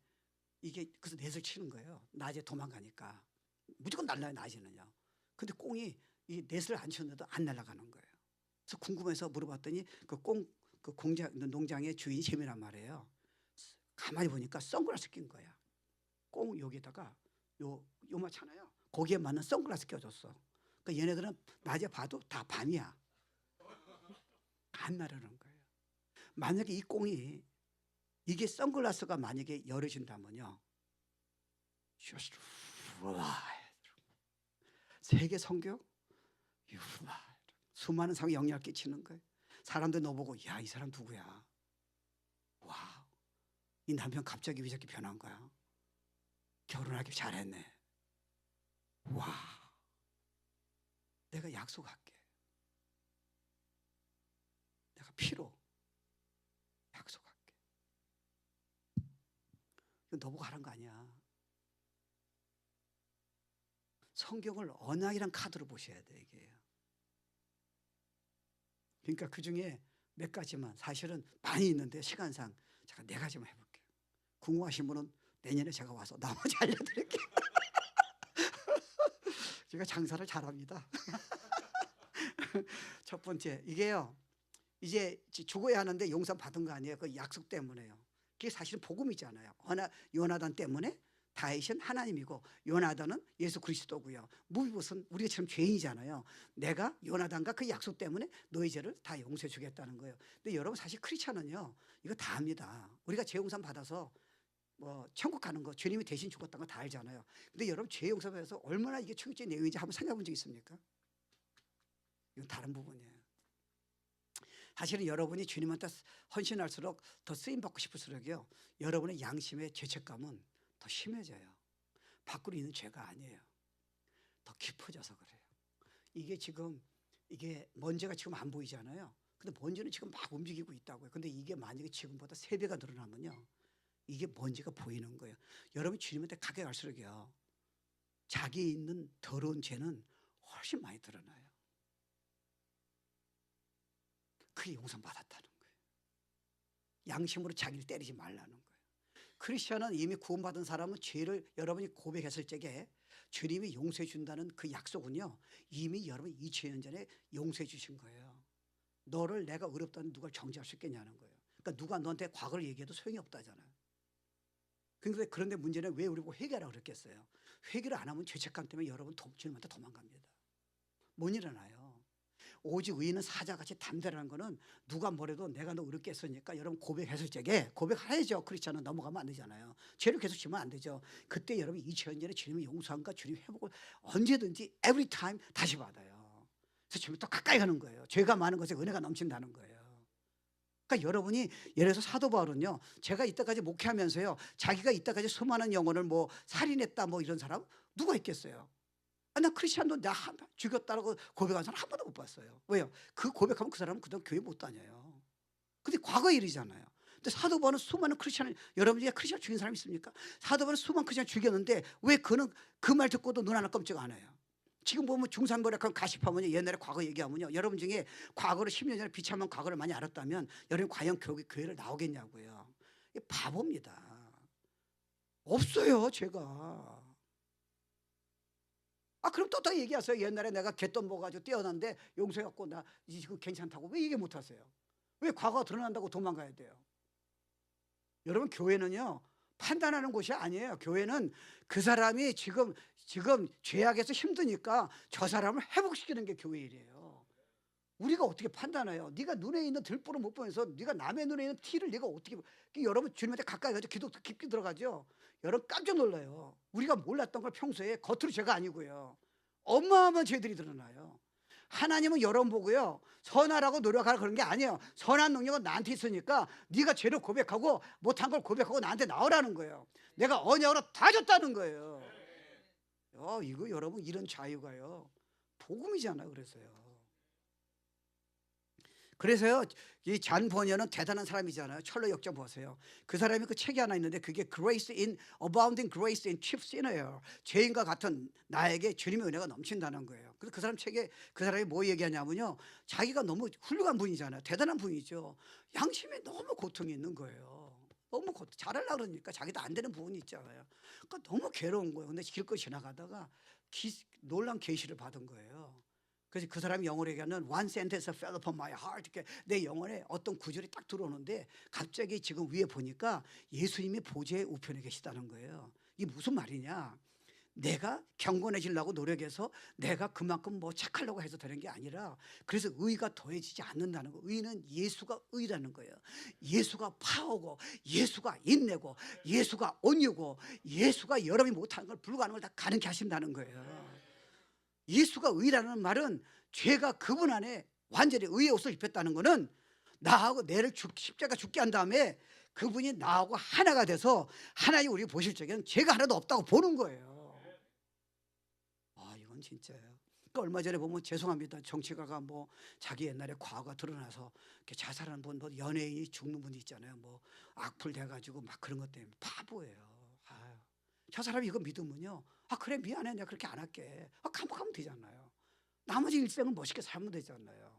이게 그래서 넷을 치는 거예요. 낮에 도망가니까 무조건 날라요, 낮에는요. 근데 꽁이 이 넷을 안 치는데도 안 날아가는 거예요. 그래서 궁금해서 물어봤더니 그 공장 농장의 주인이 재미난 말이에요. 가만히 보니까 선글라스 낀 거야. 꽁 여기다가 요만잖아요. 거기에 맞는 선글라스 껴줬어. 그러니까 얘네들은 낮에 봐도 다 밤이야. 안 나르는 거예요. 만약에 이 꽁이 이게 선글라스가 만약에 열어진다면요, just fly. 세계 선교, you fly. 수많은 사람이 영향을 끼치는 거예요. 사람들 너 보고 야, 이 사람 누구야? 와, 이 남편 갑자기 왜 저렇게 변한 거야? 결혼하길 잘했네. 와, 내가 약속할게. 내가 피로 약속할게. 이거 너 보고 하는 거 아니야. 성경을 언약이란 카드로 보셔야 돼, 이게. 그러니까 그 중에 몇 가지만, 사실은 많이 있는데 시간상 제가 4가지만 해볼게요. 궁금하신 분은 내년에 제가 와서 나머지 알려드릴게요. 제가 장사를 잘합니다. 첫 번째, 이게요, 이제 죽어야 하는데 용서 받은 거 아니에요. 그 약속 때문에요. 그게 사실은 복음이잖아요. 요나단 때문에 다윗은 하나님이고 요나단은 예수 그리스도고요. 무비봇은 우리처럼 죄인이잖아요. 내가 요나단과 그 약속 때문에 너희 죄를 다 용서해 주겠다는 거예요. 근데 여러분 사실 크리스천은요 이거 다 압니다. 우리가 죄 용서 받아서 뭐 천국 가는 거, 주님이 대신 죽었다는 거 다 알잖아요. 근데 여러분 죄 용서 받아서 얼마나 이게 충격적인 내용인지 한번 생각해 본 적 있습니까? 이건 다른 부분이에요. 사실은 여러분이 주님한테 헌신할수록 더 쓰임받고 싶을수록요 여러분의 양심의 죄책감은 더 심해져요. 밖으로 있는 죄가 아니에요. 더 깊어져서 그래요. 이게 지금 이게 먼지가 지금 안 보이잖아요. 근데 먼지는 지금 막 움직이고 있다고요. 근데 이게 만약에 지금보다 3배가 늘어나면요 이게 먼지가 보이는 거예요. 여러분 주님한테 가게 갈수록요 자기에 있는 더러운 죄는 훨씬 많이 드러나요. 그게 용서받았다는 거예요. 양심으로 자기를 때리지 말라는 거예요. 크리스천은 이미 구원받은 사람은 죄를 여러분이 고백했을 적에 주님이 용서해 준다는 그 약속은요 이미 여러분 2000년 전에 용서해 주신 거예요. 너를 내가 의롭다는 누가 정죄할 수 있겠냐는 거예요. 그러니까 누가 너한테 과거를 얘기해도 소용이 없다잖아요. 그런데 문제는 왜 우리 보고 회개하라고 그랬겠어요. 회개를 안 하면 죄책감 때문에 여러분 주님한테 도망갑니다. 못 일어나요. 오직 의인은 사자같이 담대라는 거는 누가 뭐래도 내가 너 의롭게 했으니까 여러분 고백했을 적에 고백해야죠. 그렇지 않으면 넘어가면 안 되잖아요. 죄를 계속 지면 안 되죠. 그때 여러분 2000년 전에 주님의 용서함과 주님 회복을 언제든지 every time 다시 받아요. 그래서 주님 또 가까이 가는 거예요. 죄가 많은 것에 은혜가 넘친다는 거예요. 그러니까 여러분이 예를 들어서 사도 바울은요 제가 이때까지 목회하면서요 자기가 이때까지 수많은 영혼을 뭐 살인했다 뭐 이런 사람 누가 있겠어요. 나 크리스찬도 나 죽였다라고 고백한 사람 한 번도 못 봤어요. 왜요? 그 고백하면 그 사람은 그동안 교회 못 다녀요. 근데 과거 일이잖아요. 근데 사도 바울은 수많은 크리스찬을 여러분 중에 크리스찬 죽인 사람이 있습니까? 사도 바울은 수많은 크리스찬 죽였는데 왜 그는 그 말 듣고도 눈 하나 깜짝 안 해요? 지금 보면 중산부략한 가십하면요 옛날에 과거 얘기하면요 여러분 중에 과거를 10년 전에 비참한 과거를 많이 알았다면 여러분 과연 교회를 나오겠냐고요. 이게 바보입니다. 없어요 죄가. 그럼 또 얘기하세요. 옛날에 내가 개돈 먹어가지고 떼어놨는데 용서해갖고 나 지금 괜찮다고 왜 얘기 못하세요? 왜 과거가 드러난다고 도망가야 돼요? 여러분 교회는요 판단하는 곳이 아니에요. 교회는 그 사람이 지금 죄악에서 힘드니까 저 사람을 회복시키는 게 교회 일이에요. 우리가 어떻게 판단해요? 네가 눈에 있는 들보를 못 보면서 네가 남의 눈에 있는 티를 네가 어떻게 여러분 주님한테 가까이 가서 기도 깊게 들어가죠. 여러분 깜짝 놀라요. 우리가 몰랐던 걸 평소에 겉으로 죄가 아니고요 어마어마한 죄들이 드러나요. 하나님은 여러분 보고요 선하라고 노력하라 그런 게 아니에요. 선한 능력은 나한테 있으니까 네가 죄를 고백하고 못한 걸 고백하고 나한테 나오라는 거예요. 내가 언약으로 다 줬다는 거예요. 이거 여러분 이런 자유가요 복음이잖아요. 그래서요 이 잔 버녀는 대단한 사람이잖아요. 철로 역정 보세요. 그 사람이 그 책이 하나 있는데 그게 Abounding Grace in Chief Sinner예요. 죄인과 같은 나에게 주님의 은혜가 넘친다는 거예요. 그래서 그 사람 책에 그 사람이 뭐 얘기하냐면요 자기가 너무 훌륭한 분이잖아요. 대단한 분이죠. 양심에 너무 고통이 있는 거예요. 너무 잘하려고 그러니까 자기도 안 되는 부분이 있잖아요. 그러니까 너무 괴로운 거예요. 근데 길거리 지나가다가 놀란 계시를 받은 거예요. 그래서 그 사람이 영어로 얘기하는 one sentence fell upon my heart. 이렇게 내 영혼에 어떤 구절이 딱 들어오는데 갑자기 지금 위에 보니까 예수님이 보좌의 우편에 계시다는 거예요. 이게 무슨 말이냐? 내가 경건해지려고 노력해서 내가 그만큼 뭐 착하려고 해서 되는 게 아니라 그래서 의가 더해지지 않는다는 거. 의는 예수가 의라는 거예요. 예수가 파워고 예수가 인내고 예수가 온유고 예수가 여러분이 못하는 걸 불가능한 걸 다 가능케 하신다는 거예요. 예수가 의라는 말은 죄가 그분 안에 완전히 의의 옷을 입혔다는 거는 나하고 내를 십자가 죽게 한 다음에 그분이 나하고 하나가 돼서 하나님 우리 보실 적에는 죄가 하나도 없다고 보는 거예요. 이건 진짜예요. 그러니까 얼마 전에 보면 죄송합니다. 정치가가 뭐 자기 옛날에 과거가 드러나서 이렇게 자살하는 분, 뭐 연예인이 죽는 분이 있잖아요. 뭐 악플 돼가지고 막 그런 것 때문에 바보예요. 저 사람이 이거 믿으면요 그래 미안해 내가 그렇게 안 할게 감옥하면 되잖아요. 나머지 일생은 멋있게 살면 되잖아요.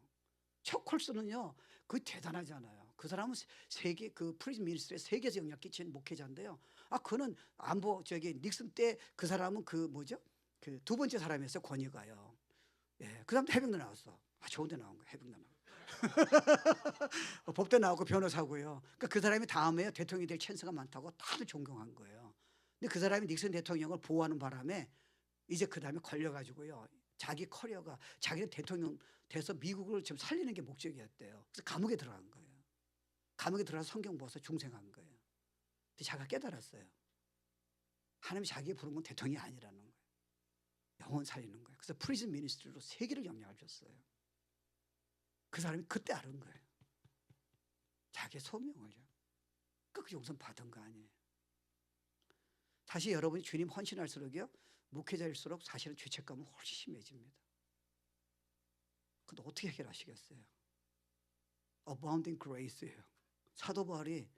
척홀스는요 그 대단하잖아요. 그 사람은 세계 그 프리즌 미니스트리에 세계에서 영향 끼친 목회자인데요. 그는 안보 닉슨 때 그 사람은 그 뭐죠 그 두 번째 사람이었어요. 권위가요. 그 사람도 해병대 나왔어. 좋은데 나온 거예요. 해병대 나온 법대 나오고 변호사고요. 그러니까 그 사람이 다음에 대통령이 될 찬스가 많다고 다들 존경한 거예요. 근데 그 사람이 닉슨 대통령을 보호하는 바람에 이제 그 다음에 걸려가지고요. 자기 커리어가 자기는 대통령 돼서 미국을 지금 살리는 게 목적이었대요. 그래서 감옥에 들어간 거예요. 감옥에 들어가서 성경 보고서 중생한 거예요. 근데 자기가 깨달았어요. 하나님이 자기의 부른 건 대통령이 아니라는 거예요. 영혼 살리는 거예요. 그래서 프리즌 미니스트리로 세계를 영향을 줬어요. 그 사람이 그때 알은 거예요. 자기의 소명을요. 그 용서 받은 거 아니에요. 사실 여러분이 주님 헌신할수록요, 목회자일수록 사실은 죄책감은 훨씬 심해집니다. 그것도 어떻게 해결하시겠어요? Abounding Grace예요. 사도 바울이,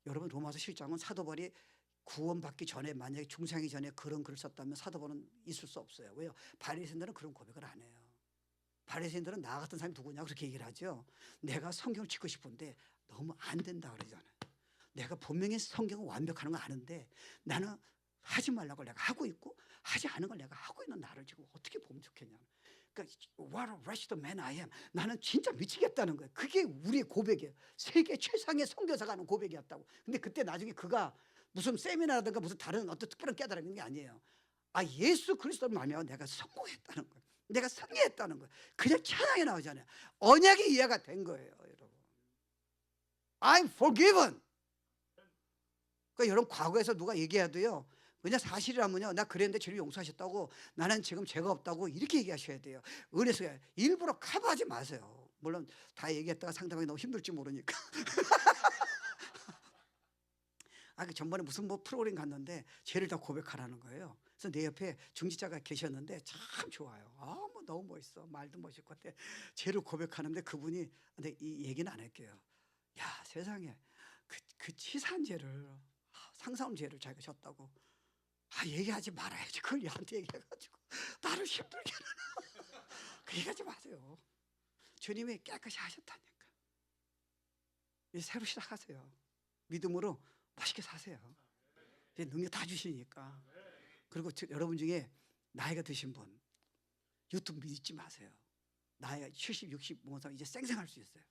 여러분 로마서 실장은 사도 바울이 구원받기 전에 만약에 중생하기 전에 그런 글을 썼다면 사도 바울은 있을 수 없어요. 왜요? 바리새인들은 그런 고백을 안 해요. 바리새인들은 나 같은 사람이 누구냐 그렇게 얘기를 하죠. 내가 성경을 읽고 싶은데 너무 안 된다 그러잖아요. 내가 분명히 성경은 완벽한 거 아는데 나는 하지 말라고 내가 하고 있고 하지 않은 걸 내가 하고 있는 나를 지금 어떻게 보면 좋겠냐. 그러니까 What a wretched man I am. 나는 진짜 미치겠다는 거예요. 그게 우리의 고백이에요. 세계 최상의 선교사가 하는 고백이었다고. 근데 그때 나중에 그가 무슨 세미나라든가 무슨 다른 어떤 특별한 깨달음인 게 아니에요. 아, 예수 그리스도를 말미암아 내가 성공했다는 거예요. 내가 승리했다는 거예요. 그냥 찬양이 나오잖아요. 언약이 이해가 된 거예요, 여러분. I'm forgiven. 그러니까 여러분 과거에서 누가 얘기해도요, 그냥 사실이라면요, 나 그랬는데 죄를 용서하셨다고, 나는 지금 죄가 없다고 이렇게 얘기하셔야 돼요. 은혜서 일부러 커버하지 마세요. 물론 다 얘기했다가 상대방이 너무 힘들지 모르니까. 그 전번에 무슨 뭐 프로그램 갔는데 죄를 다 고백하라는 거예요. 그래서 내 옆에 중지자가 계셨는데 참 좋아요. 뭐 너무 멋있어. 말도 멋있고. 근데 죄를 고백하는데 그분이, 근데 이 얘기는 안 할게요. 야, 세상에 그 치산 죄를, 상사음 죄를 자기가 졌다고. 얘기하지 말아야지. 그걸 얘한테 얘기해가지고 나를 힘들게 하는. 그 얘기하지 마세요. 주님이 깨끗이 하셨다니까. 이제 새로 시작하세요. 믿음으로 맛있게 사세요. 이제 능력 다 주시니까. 그리고 여러분 중에 나이가 드신 분 유튜브 믿지 마세요. 나이가 70, 60 먹은 사람 이제 쌩쌩할 수 있어요.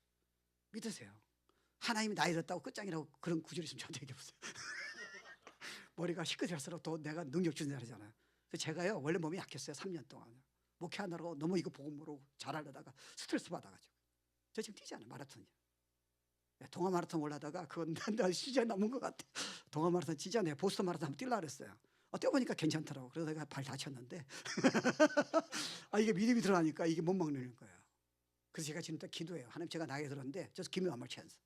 믿으세요. 하나님이 나이 들었다고 끝장이라고 그런 구절이 있으면 저한테 얘기해보세요. 머리가 시끄러질수록 더 내가 능력 주는 자잖아요. 그래서 제가요 원래 몸이 약했어요. 3년 동안 목회하느라고 너무 이거 보고 모르고 잘하려다가 스트레스 받아가지고 저 지금 뛰잖아요. 마라톤이요. 동아 마라톤 올라다가 그건 나 시즌 넘은 것 같아. 동아 마라톤 진짜 내가 보스턴 마라톤 한번 뛰려고 그랬어요. 뛰어보니까 괜찮더라고. 그래서 내가 발 다쳤는데 이게 믿음이 들어가니까 이게 못 먹는 거예요. 그래서 제가 지금 딱 기도해요. 하나님, 제가 나이가 들었는데 just give me one more chance.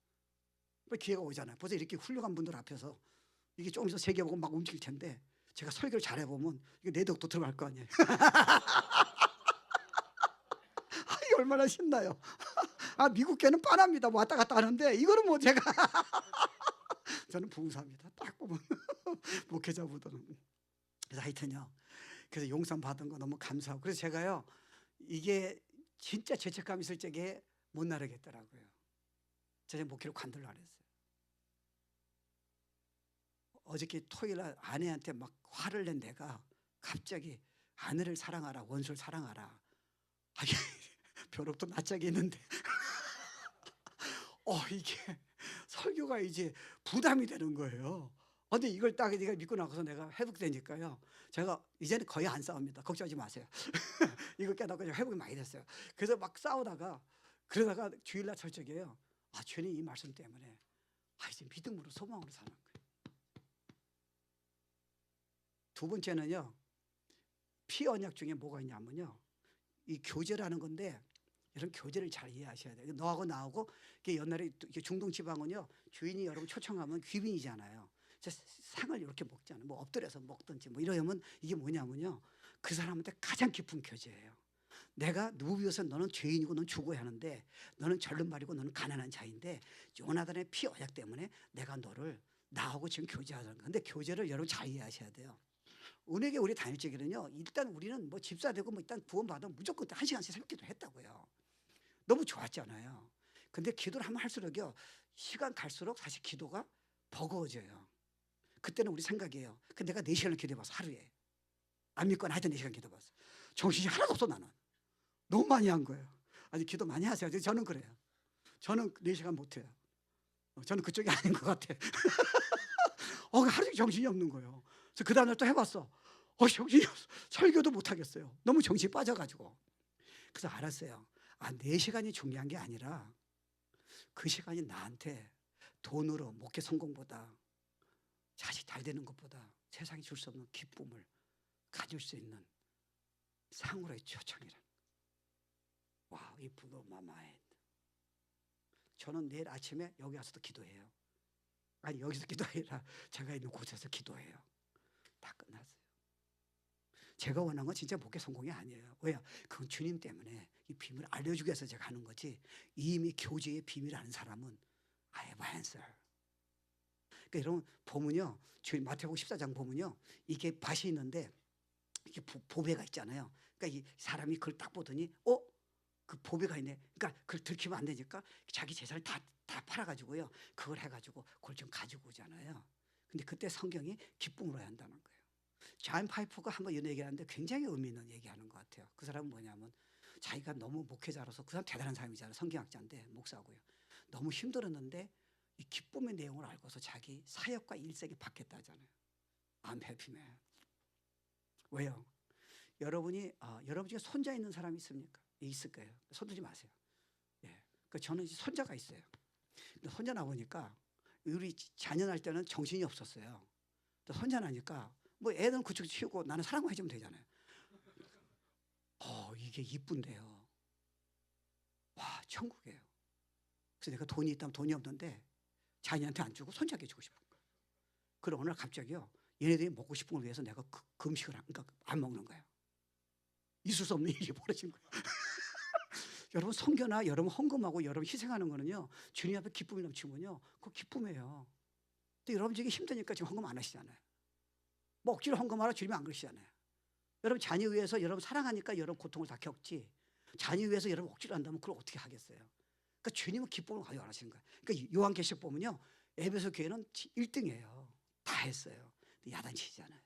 기회가 오잖아요. 벌써 이렇게 훌륭한 분들 앞에서 이게 조금 있어 세계 보고 막 움직일 텐데 제가 설교를 잘해보면 이게 내 덕도 들어갈 거 아니에요. 이게 얼마나 신나요. 미국 교회는 빤합니다. 왔다 갔다 하는데 이거는 뭐 제가 저는 봉사합니다. 딱 보면 목회자보다는. 그래서 하여튼요. 그래서 용서 받은 거 너무 감사하고, 그래서 제가요 이게 진짜 죄책감 있을 적에 못 나르겠더라고요. 제가 목회를 관두려고 안 했어요. 어저께 토요일날 아내한테 막 화를 낸 내가 갑자기 아내를 사랑하라, 원수를 사랑하라. 벼룩도 낯짝이 있는데 이게 설교가 이제 부담이 되는 거예요. 근데 이걸 딱 네가 믿고 나가서 내가 회복되니까요. 제가 이제는 거의 안 싸웁니다. 걱정하지 마세요. 이거 깨닫고 회복이 많이 됐어요. 그래서 막 싸우다가 그러다가 주일날 철저게요. 주님 이 말씀 때문에 이제 믿음으로 소망으로 사는 거예요. 두 번째는요. 피언약 중에 뭐가 있냐면요. 이 교제라는 건데 이런 교제를 잘 이해하셔야 돼요. 너하고 나하고 이게 옛날에 중동 지방은요. 주인이 여러분 초청하면 귀빈이잖아요. 상을 이렇게 먹잖아요. 뭐 엎드려서 먹든지 뭐 이러면 이게 뭐냐면요. 그 사람한테 가장 깊은 교제예요. 내가 누구 위해서 너는 죄인이고 너는 죽어야 하는데 너는 절름발이고 너는 가난한 자인데 요나단의 피 언약 때문에 내가 너를 나하고 지금 교제하자는 거예요. 근데 교제를 여러분 잘 이해하셔야 돼요. 은혜교회 우리 다닐 적에는요. 일단 우리는 뭐 집사 되고 뭐 일단 구원받으면 무조건 1시간씩 새벽기도 했다고요. 너무 좋았잖아요. 근데 기도를 하면 할수록요. 시간 갈수록 사실 기도가 버거워져요. 그때는 우리 생각이에요. 내가 4시간을 기도해봤어. 하루에. 안 믿거나 하여튼 4시간 기도해봤어. 정신이 하나도 없어 나는. 너무 많이 한 거예요. 기도 많이 하세요. 저는 그래요. 저는 4시간 못해요. 저는 그쪽이 아닌 것 같아. 하루 종일 정신이 없는 거예요. 그래서 그 다음날 또 해봤어. 정신이 없어. 설교도 못 하겠어요. 너무 정신이 빠져가지고. 그래서 알았어요. 4시간이 중요한 게 아니라 그 시간이 나한테 돈으로 목회 성공보다 자식 잘 되는 것보다 세상이 줄 수 없는 기쁨을 가질 수 있는 상으로의 초청이라는. 와, 이 blew my mind. 저는 내일 아침에 여기 와서도 기도해요. 아니, 여기서 기도해라. 제가 있는 곳에서 기도해요. 다 끝났어요. 제가 원하는 건 진짜 목회 성공이 아니에요. 왜요? 그건 주님 때문에 이 비밀을 알려주기 위해서 제가 하는 거지, 이미 교제의 비밀을 아는 사람은 I have answer. 그러니까 여러분 보면요, 주님 마태복음 14장 보면요, 이게 밭이 있는데 이게 보배가 있잖아요. 그러니까 이 사람이 그걸 딱 보더니 그 보배가 있네. 그러니까 그걸 들키면 안 되니까 자기 재산을 다 팔아가지고요, 그걸 해가지고 그걸 좀 가지고 오잖아요. 근데 그때 성경이 기쁨으로 해야 한다는 거예요. 존 파이퍼가 한번 이런 얘기하는데 굉장히 의미 있는 얘기하는 것 같아요. 그 사람은 뭐냐면 자기가 너무 목회자로서, 그 사람 대단한 사람이잖아요. 성경학자인데 목사고요. 너무 힘들었는데 이 기쁨의 내용을 알고서 자기 사역과 일생이 바뀌었다잖아요. I'm happy man. 왜요? 여러분이 여러분 중에 손자 있는 사람이 있습니까? 있을 거예요. 손 들지 마세요. 예. 그 저는 이제 손자가 있어요. 근데 손자 나보니까 우리 자녀 날 때는 정신이 없었어요. 또 손자 나니까 뭐 애들은 그쪽 치우고 나는 사랑만 해주면 되잖아요. 이게 이쁜데요. 와, 천국이에요. 그래서 내가 돈이 있다면 돈이 없는데 자녀한테 안 주고 손자에게 주고 싶은 거예요. 그럼 어느 날 갑자기요, 얘네들이 먹고 싶은 걸 위해서 내가 그 음식을 그러니까 안 먹는 거예요. 있을 수 없는 일이 벌어진 거예요. 여러분 선교나 여러분 헌금하고 여러분 희생하는 거는요, 주님 앞에 기쁨이 넘치면요, 그거 기쁨이에요. 근데 여러분 지금 힘드니까 지금 헌금 안 하시잖아요. 뭐 억지로 헌금하라 주님이 안 그러시잖아요. 여러분 자녀 위해서 여러분 사랑하니까 여러분 고통을 다 겪지, 자녀 위해서 여러분 억지로 한다면 그걸 어떻게 하겠어요? 그러니까 주님은 기쁨을 가지고 하시는 거예요. 그러니까 요한계시록 보면요, 에베소 교회는 1등이에요. 다 했어요. 근데 야단치잖아요.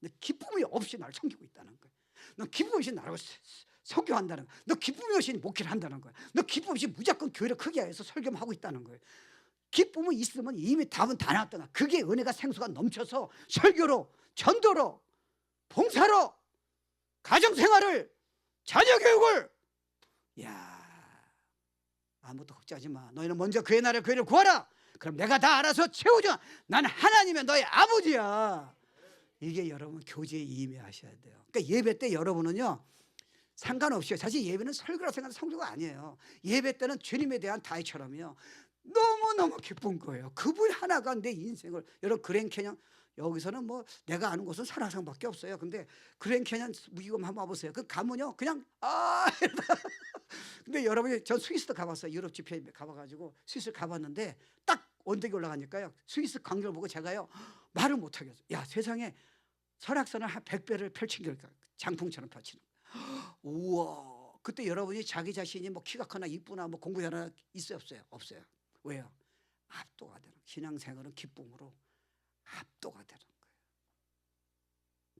근데 기쁨이 없이 나를 섬기고 있다는 거예요. 너 기쁨 없이 나라고 설교한다는 거예요. 너 기쁨이 없이 목회를 한다는 거예요. 너 기쁨 없이 무조건 교회를 크게 해서 설교만 하고 있다는 거예요. 기쁨은 있으면 이미 답은 다 나왔던 거야. 그게 은혜가 생수가 넘쳐서 설교로, 전도로, 봉사로, 가정생활을, 자녀교육을, 아무것도 걱정하지 마. 너희는 먼저 그의 나라를, 교회를 구하라. 그럼 내가 다 알아서 채우자. 나는 하나님의 너의 아버지야. 이게 여러분 교제에 임해하셔야 돼요. 그러니까 예배 때 여러분은요, 상관없이, 사실 예배는 설교라 생각하는 성교가 아니에요. 예배 때는 주님에 대한 다이처럼요, 너무너무 기쁜 거예요. 그분 하나가 내 인생을. 여러분 그랜 캐년, 여기서는 뭐 내가 아는 곳은 설악산밖에 없어요. 근데 그랜 캐년 무기금 한번 와보세요. 그 가면요 그냥 근데 여러분이, 전 스위스도 가봤어요. 유럽 집회에 가봐가지고 스위스 가봤는데 딱 언덕에 올라가니까요, 스위스 광경을 보고 제가요 말을 못하겠어요. 야, 세상에 설악산을 한 100배를 펼친 걸까, 장풍처럼 펼치는. 우와. 그때 여러분이 자기 자신이 뭐 키가 크나 이쁘나 뭐 공부 잘하나 있어요, 없어요? 없어요. 왜요? 압도가 되는, 신앙생활은 기쁨으로 압도가 되는 거예요.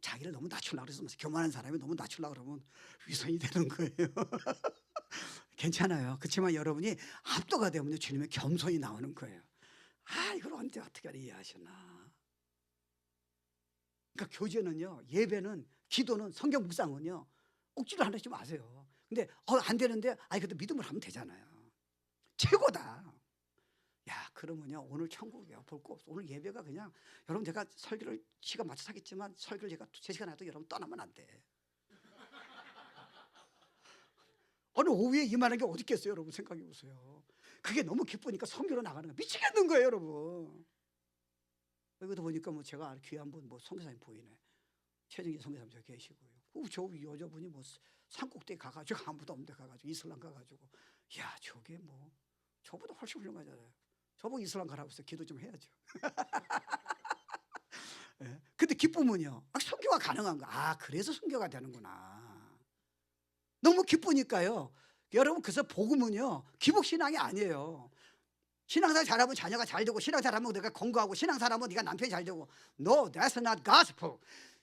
자기를 너무 낮추려고 그래서 교만한 사람이 너무 낮추려고 그러면 위선이 되는 거예요. 괜찮아요. 그렇지만 여러분이 압도가 되면 주님의 겸손이 나오는 거예요. 이걸 언제 어떻게 이해하시나. 그러니까 교제는요, 예배는, 기도는, 성경 묵상은요, 억지로 하지 마세요. 근데 안 되는데 그래도 믿음을 하면 되잖아요. 최고다. 그러면요 오늘 천국이야. 볼 거 없어. 오늘 예배가 그냥, 여러분 제가 설교를 시간 맞춰서 하겠지만 설교를 제가 3시간 해도 여러분 떠나면 안 돼. 오늘 오후에 이만한 게 어디 있겠어요? 여러분 생각해 보세요. 그게 너무 기쁘니까 선교로 나가는 거 미치겠는 거예요, 여러분. 여기도 보니까 뭐 제가 귀한 분 뭐 선교사님 보이네. 최정희 선교사님 저 계시고요. 저 여자분이 뭐 산꼭대기 가가지고 아무도 없는데 가가지고 이슬람 가가지고, 저게 뭐 저보다 훨씬 훌륭하잖아요. 저보고 이슬람 가라고 해서 기도 좀 해야죠. 네. 근데 기쁨은요, 선교가 가능한 거. 그래서 선교가 되는구나. 너무 기쁘니까요. 여러분 그래서 복음은요 기복신앙이 아니에요. 신앙생활 잘하면 자녀가 잘 되고, 신앙생활 하면 내가 건강하고, 신앙생활 하면 네가 남편이 잘 되고. No, that's not gospel.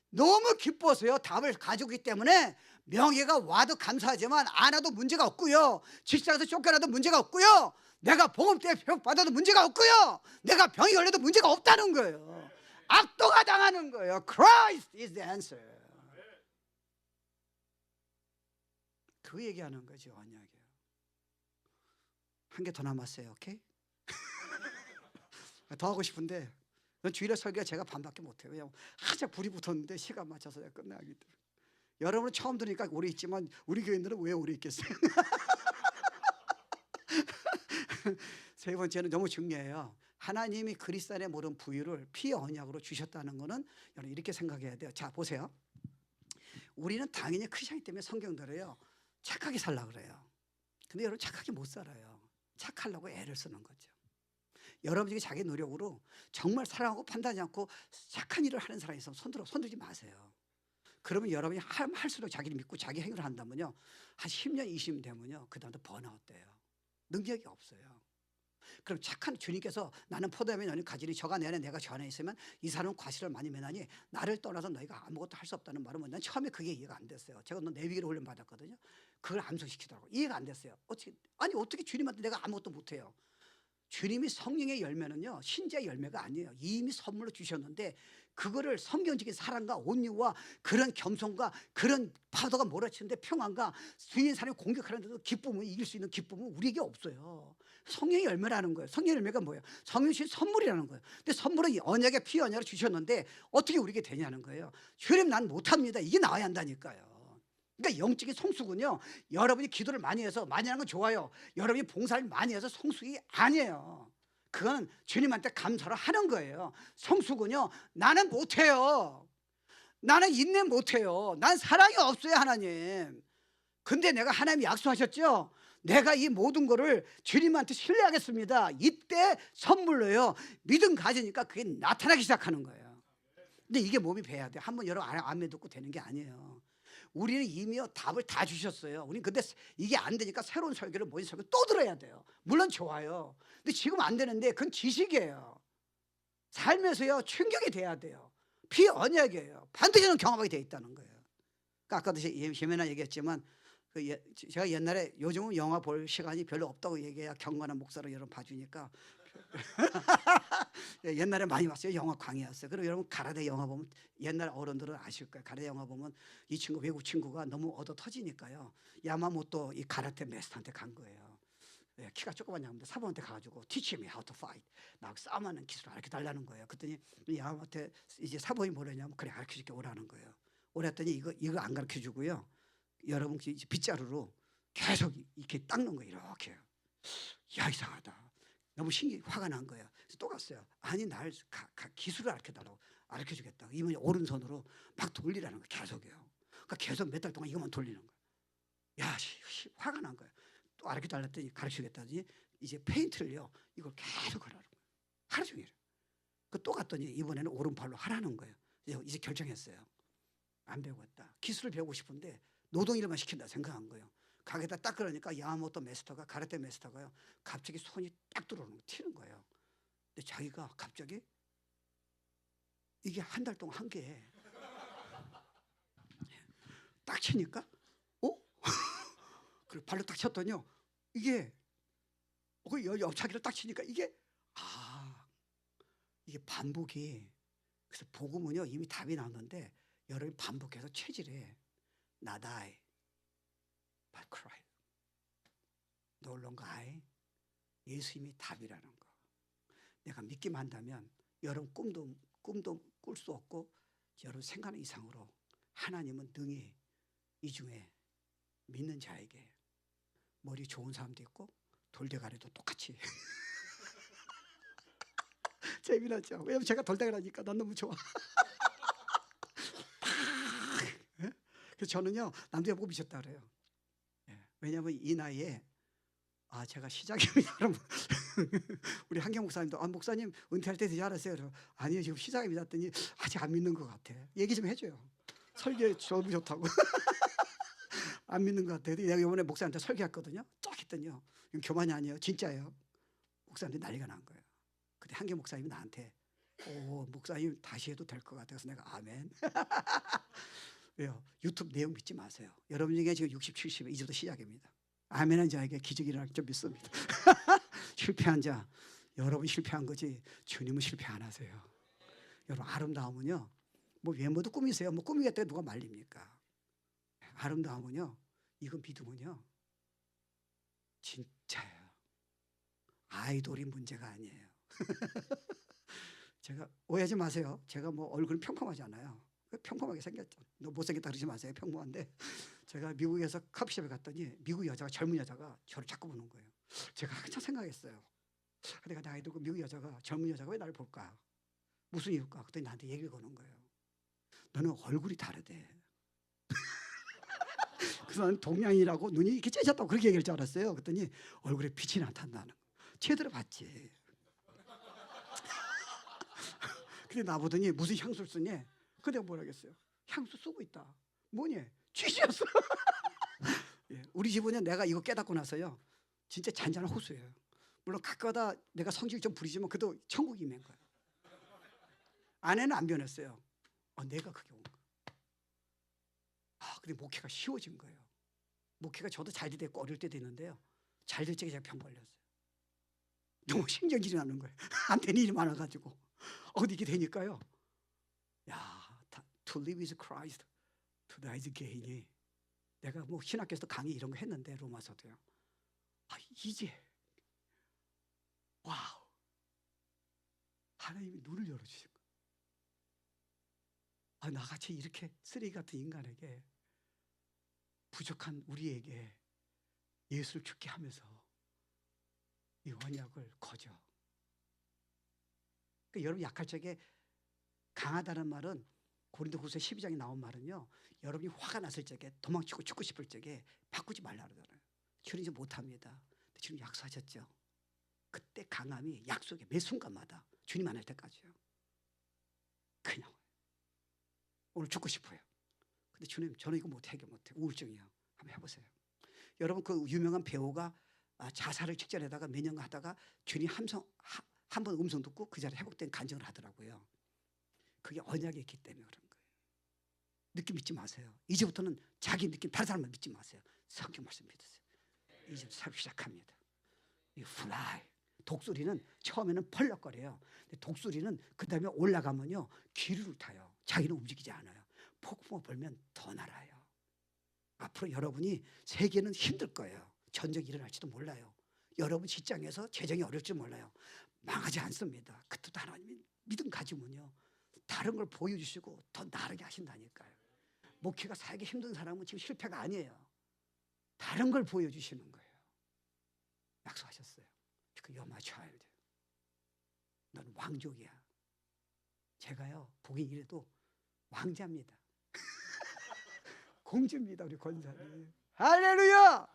너무 기뻐서요 답을 가지고 있기 때문에 명예가 와도 감사하지만 안 와도 문제가 없고요, 직장에서 쫓겨나도 문제가 없고요, 내가 보험 때문에 받아도 문제가 없고요, 내가 병이 걸려도 문제가 없다는 거예요. 압도가 당하는 거예요. Christ is the answer. 그 얘기하는 거죠. 언약이에요. 한 개 더 남았어요. 오케이? 더 하고 싶은데 주일에 설교가 제가 반밖에 못해요. 왜냐면 한참 불이 붙었는데 시간 맞춰서 끝나기 때문에. 여러분은 처음 들으니까 오래 있지만 우리 교인들은 왜 오래 있겠어요? 세 번째는 너무 중요해요. 하나님이 그리스도 안에 모든 부유를 피의 언약으로 주셨다는 것은 여러분 이렇게 생각해야 돼요. 자 보세요. 우리는 당연히 크리스찬이기 때문에 성경대로요 착하게 살라 그래요. 근데 여러분 착하게 못 살아요. 착하려고 애를 쓰는 거죠. 여러분 중에 자기 노력으로 정말 사랑하고 판단하지 않고 착한 일을 하는 사람이 있으면 손들지 마세요. 그러면 여러분이 할수록 자기를 믿고 자기 행위를 한다면요 한 10년 20년 되면요 그 다음부터 번아웃 돼요. 능력이 없어요. 그럼 착한 주님께서 나는 포도나무 연이 가지니 저가 내 안에 내가 저 안에 있으면 이 사람은 과실을 많이 매나니 나를 떠나서 너희가 아무것도 할 수 없다는 말은 난 처음에 그게 이해가 안 됐어요. 제가 너 내비기로 훈련 받았거든요. 그걸 암송시키더라고. 이해가 안 됐어요. 어떻게 주님한테 내가 아무것도 못해요. 주님이 성령의 열매는요 신자의 열매가 아니에요. 이미 선물로 주셨는데 그거를 성경적인 사랑과 온유와 그런 겸손과 그런 파도가 몰아치는데 평안과 주인 사람이 공격하는데도 기쁨을 이길 수 있는 기쁨은 우리에게 없어요. 성령의 열매라는 거예요. 성령의 열매가 뭐예요? 성령이 주신 선물이라는 거예요. 근데 선물은 언약의 피 언약을 주셨는데 어떻게 우리에게 되냐는 거예요. 주님 난 못합니다. 이게 나와야 한다니까요. 그러니까 영적인 성숙은요 여러분이 기도를 많이 해서 많이 하는 건 좋아요. 여러분이 봉사를 많이 해서 성숙이 아니에요. 그건 주님한테 감사를 하는 거예요. 성숙은요 나는 못해요. 나는 인내 못해요. 난 사랑이 없어요 하나님. 근데 내가 하나님이 약속하셨죠. 내가 이 모든 거를 주님한테 신뢰하겠습니다. 이때 선물로요 믿음 가지니까 그게 나타나기 시작하는 거예요. 근데 이게 몸이 배야 돼요. 한번 여러분 안에 듣고 되는 게 아니에요. 우리는 이미요 답을 다 주셨어요. 우리는 근데 이게 안 되니까 새로운 설교를 모인 설교 또 들어야 돼요. 물론 좋아요. 근데 지금 안 되는데 그건 지식이에요. 삶에서요 충격이 돼야 돼요. 비언약이에요. 반드시는 경험하게 돼 있다는 거예요. 그러니까 아까도 예매나 얘기했지만 제가 옛날에 요즘은 영화 볼 시간이 별로 없다고 얘기해야 경건한 목사로 여러분 봐주니까 옛날에 많이 봤어요. 영화 광이었어요. 그리고 여러분 가라데 영화 보면 옛날 어른들은 아실 거예요. 가라데 영화 보면 이 친구 외국 친구가 너무 얻어 터지니까요 야마모토 이 가라테 메스터한테 간 거예요. 키가 조그만 양인데 사범한테 가가지고 teach me how to fight. 나하고 싸움하는 기술을 가르쳐 달라는 거예요. 그랬더니 야마모토 이제 사범이 뭐랬냐면 그래 가르쳐 줄게 오라는 거예요. 오랬더니 이거 안 가르쳐 주고요. 여러분 이제 빗자루로 계속 이렇게 닦는 거예요. 이렇게요. 야 이상하다. 너무 화가 난 거예요. 그래서 또 갔어요. 아니 날 기술을 가르쳐달라고 가르쳐주겠다. 이분이 오른손으로 막 돌리라는 거예요. 계속요. 그러니까 계속 몇 달 동안 이것만 돌리는 거예요. 야 화가 난 거예요. 또 가르쳐달랬더니 가르쳐주겠다더니 이제 페인트를요 이걸 계속 하라는 거예요. 하루 종일. 또 갔더니 이번에는 오른팔로 하라는 거예요. 이제 결정했어요. 안 배우겠다. 기술을 배우고 싶은데 노동일만 시킨다 생각한 거예요. 가게다 딱 그러니까 야마모토 메스터가 가라테 메스터가요 갑자기 손이 딱 들어오는 거 튀는 거예요. 근데 자기가 갑자기 이게 한 달 동안 한 게 딱 치니까 그리고 발로 딱 쳤더니요 이게 그 옆차기를 딱 치니까 이게 이게 반복이 그래서 복음은요 이미 답이 나왔는데 여러분이 반복해서 체질에 not I but Christ. No longer I. 예수님이 답이라는 거. 내가 믿기만 한다면 여러분 꿈도 꿀 수 없고 여러분 생각하는 이상으로 하나님은 능히 이 중에 믿는 자에게 머리 좋은 사람도 있고 돌대가리도 똑같이 재미나죠. 왜냐면 제가 돌대가리니까 난 너무 좋아. 그래서 저는요 남들이 보고 미쳤다 그래요. 왜냐하면 이 나이에 제가 시작입니다. 여러분 우리 한경 목사님도 목사님 은퇴할 때 되지 않았어요? 그래서 아니요 지금 시작입니다. 했더니 아직 안 믿는 것 같아. 얘기 좀 해줘요. 설교 너무 좋다고. 안 믿는 것 같아. 내가 이번에 목사님한테 설교했거든요. 쫙 했더니요. 이건 교만이 아니에요. 진짜예요. 목사님들이 난리가 난 거예요. 근데 한경 목사님이 나한테 목사님 다시 해도 될 것 같아서 내가 아멘. 왜요? 유튜브 내용 믿지 마세요. 여러분 중에 지금 60, 70 이제부터 시작입니다. 아멘한 자에게 기적이 일어날 줄 믿습니다. 실패한 자 여러분 실패한 거지 주님은 실패 안 하세요. 여러분 아름다움은요. 뭐 외모도 꾸미세요. 뭐 꾸미겠다고 누가 말립니까? 아름다움은요. 이거 믿으면요. 진짜예요. 아이돌이 문제가 아니에요. 제가 오해하지 마세요. 제가 뭐 얼굴은 평범하지 않아요. 평범하게 생겼죠. 너 못생겼다 그러지 마세요. 평범한데 제가 미국에서 커피숍에 갔더니 미국 여자가 젊은 여자가 저를 자꾸 보는 거예요. 제가 한참 생각했어요. 내가 나이 들고 미국 여자가 젊은 여자가 왜 나를 볼까? 무슨 이유일까? 그랬더니 나한테 얘기를 거는 거예요. 너는 얼굴이 다르대. 그래서 나는 동양이라고 눈이 이렇게 째졌다고 그렇게 얘기할 줄 알았어요. 그랬더니 얼굴에 빛이 나타나는. 제대로 봤지. 근데 나보더니 무슨 향수를 쓰니? 근데 내가 뭐라겠어요? 향수 쓰고 있다. 뭐니? 쥐였어. 예, 우리 집은요 내가 이거 깨닫고 나서요 진짜 잔잔한 호수예요. 물론 가끔가다 내가 성질 좀 부리지만 그래도 천국이 맨 거예요. 아내는 안 변했어요. 내가 그게 온 거야. 근데 목회가 쉬워진 거예요. 목회가 저도 잘 될 때 어릴 때도 있는데요. 잘 될 적에 제가 병 걸렸어요. 너무 신경질이 나는 거예요. 안 되는 일이 많아가지고. 근데 이게 되니까요. To live is Christ, to die is gain이. 내가 뭐 신학교에서도 강의 이런 거 했는데 로마서도요. 이제 와우. 하나님이 눈을 열어주신 거예요. 나같이 이렇게 쓰레기 같은 인간에게 부족한 우리에게 예수를 죽게 하면서 이 언약을 거저. 그러니까 여러분 약할 적에 강하다는 말은 고린도후서 12장에 나온 말은요. 여러분이 화가 났을 적에 도망치고 죽고 싶을 적에 바꾸지 말라 그러잖아요. 주님 이제 못합니다. 근데 주님 약속하셨죠. 그때 강함이 약속의 매 순간마다 주님 안 할 때까지요. 그냥 오늘 죽고 싶어요. 근데 주님 저는 이거 못해 해결 못해. 우울증이요. 한번 해보세요. 여러분 그 유명한 배우가 자살을 직전에다가 몇 년간 하다가 주님 한 번 음성 듣고 그 자리에 회복된 간증을 하더라고요. 그게 언약이 있기 때문에 그런 거예요. 느낌 믿지 마세요. 이제부터는 자기 느낌 다른 사람만 믿지 마세요. 성경 말씀 믿으세요. 이제 새로 시작합니다. 이 fly. 독수리는 처음에는 펄럭거려요. 근데 독수리는 그 다음에 올라가면요 기류를 타요. 자기는 움직이지 않아요. 폭풍이 불면 더 날아요. 앞으로 여러분이 세계는 힘들 거예요. 전쟁이 일어날지도 몰라요. 여러분 직장에서 재정이 어려울지 몰라요. 망하지 않습니다. 그때도 하나님이 믿음 가지면요 다른 걸 보여주시고 더 나르게 하신다니까요. 목회가 살기 힘든 사람은 지금 실패가 아니에요. 다른 걸 보여주시는 거예요. 약속하셨어요. You're my child. 넌 왕족이야. 제가요 보긴 이래도 왕자입니다. 공주입니다. 우리 권사님. 할렐루야.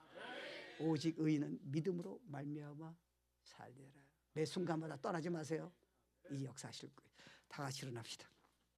오직 의인은 믿음으로 말미암아 살리라. 매 순간마다 떠나지 마세요. 이 역사하실 거예요. 다 같이 일어납시다.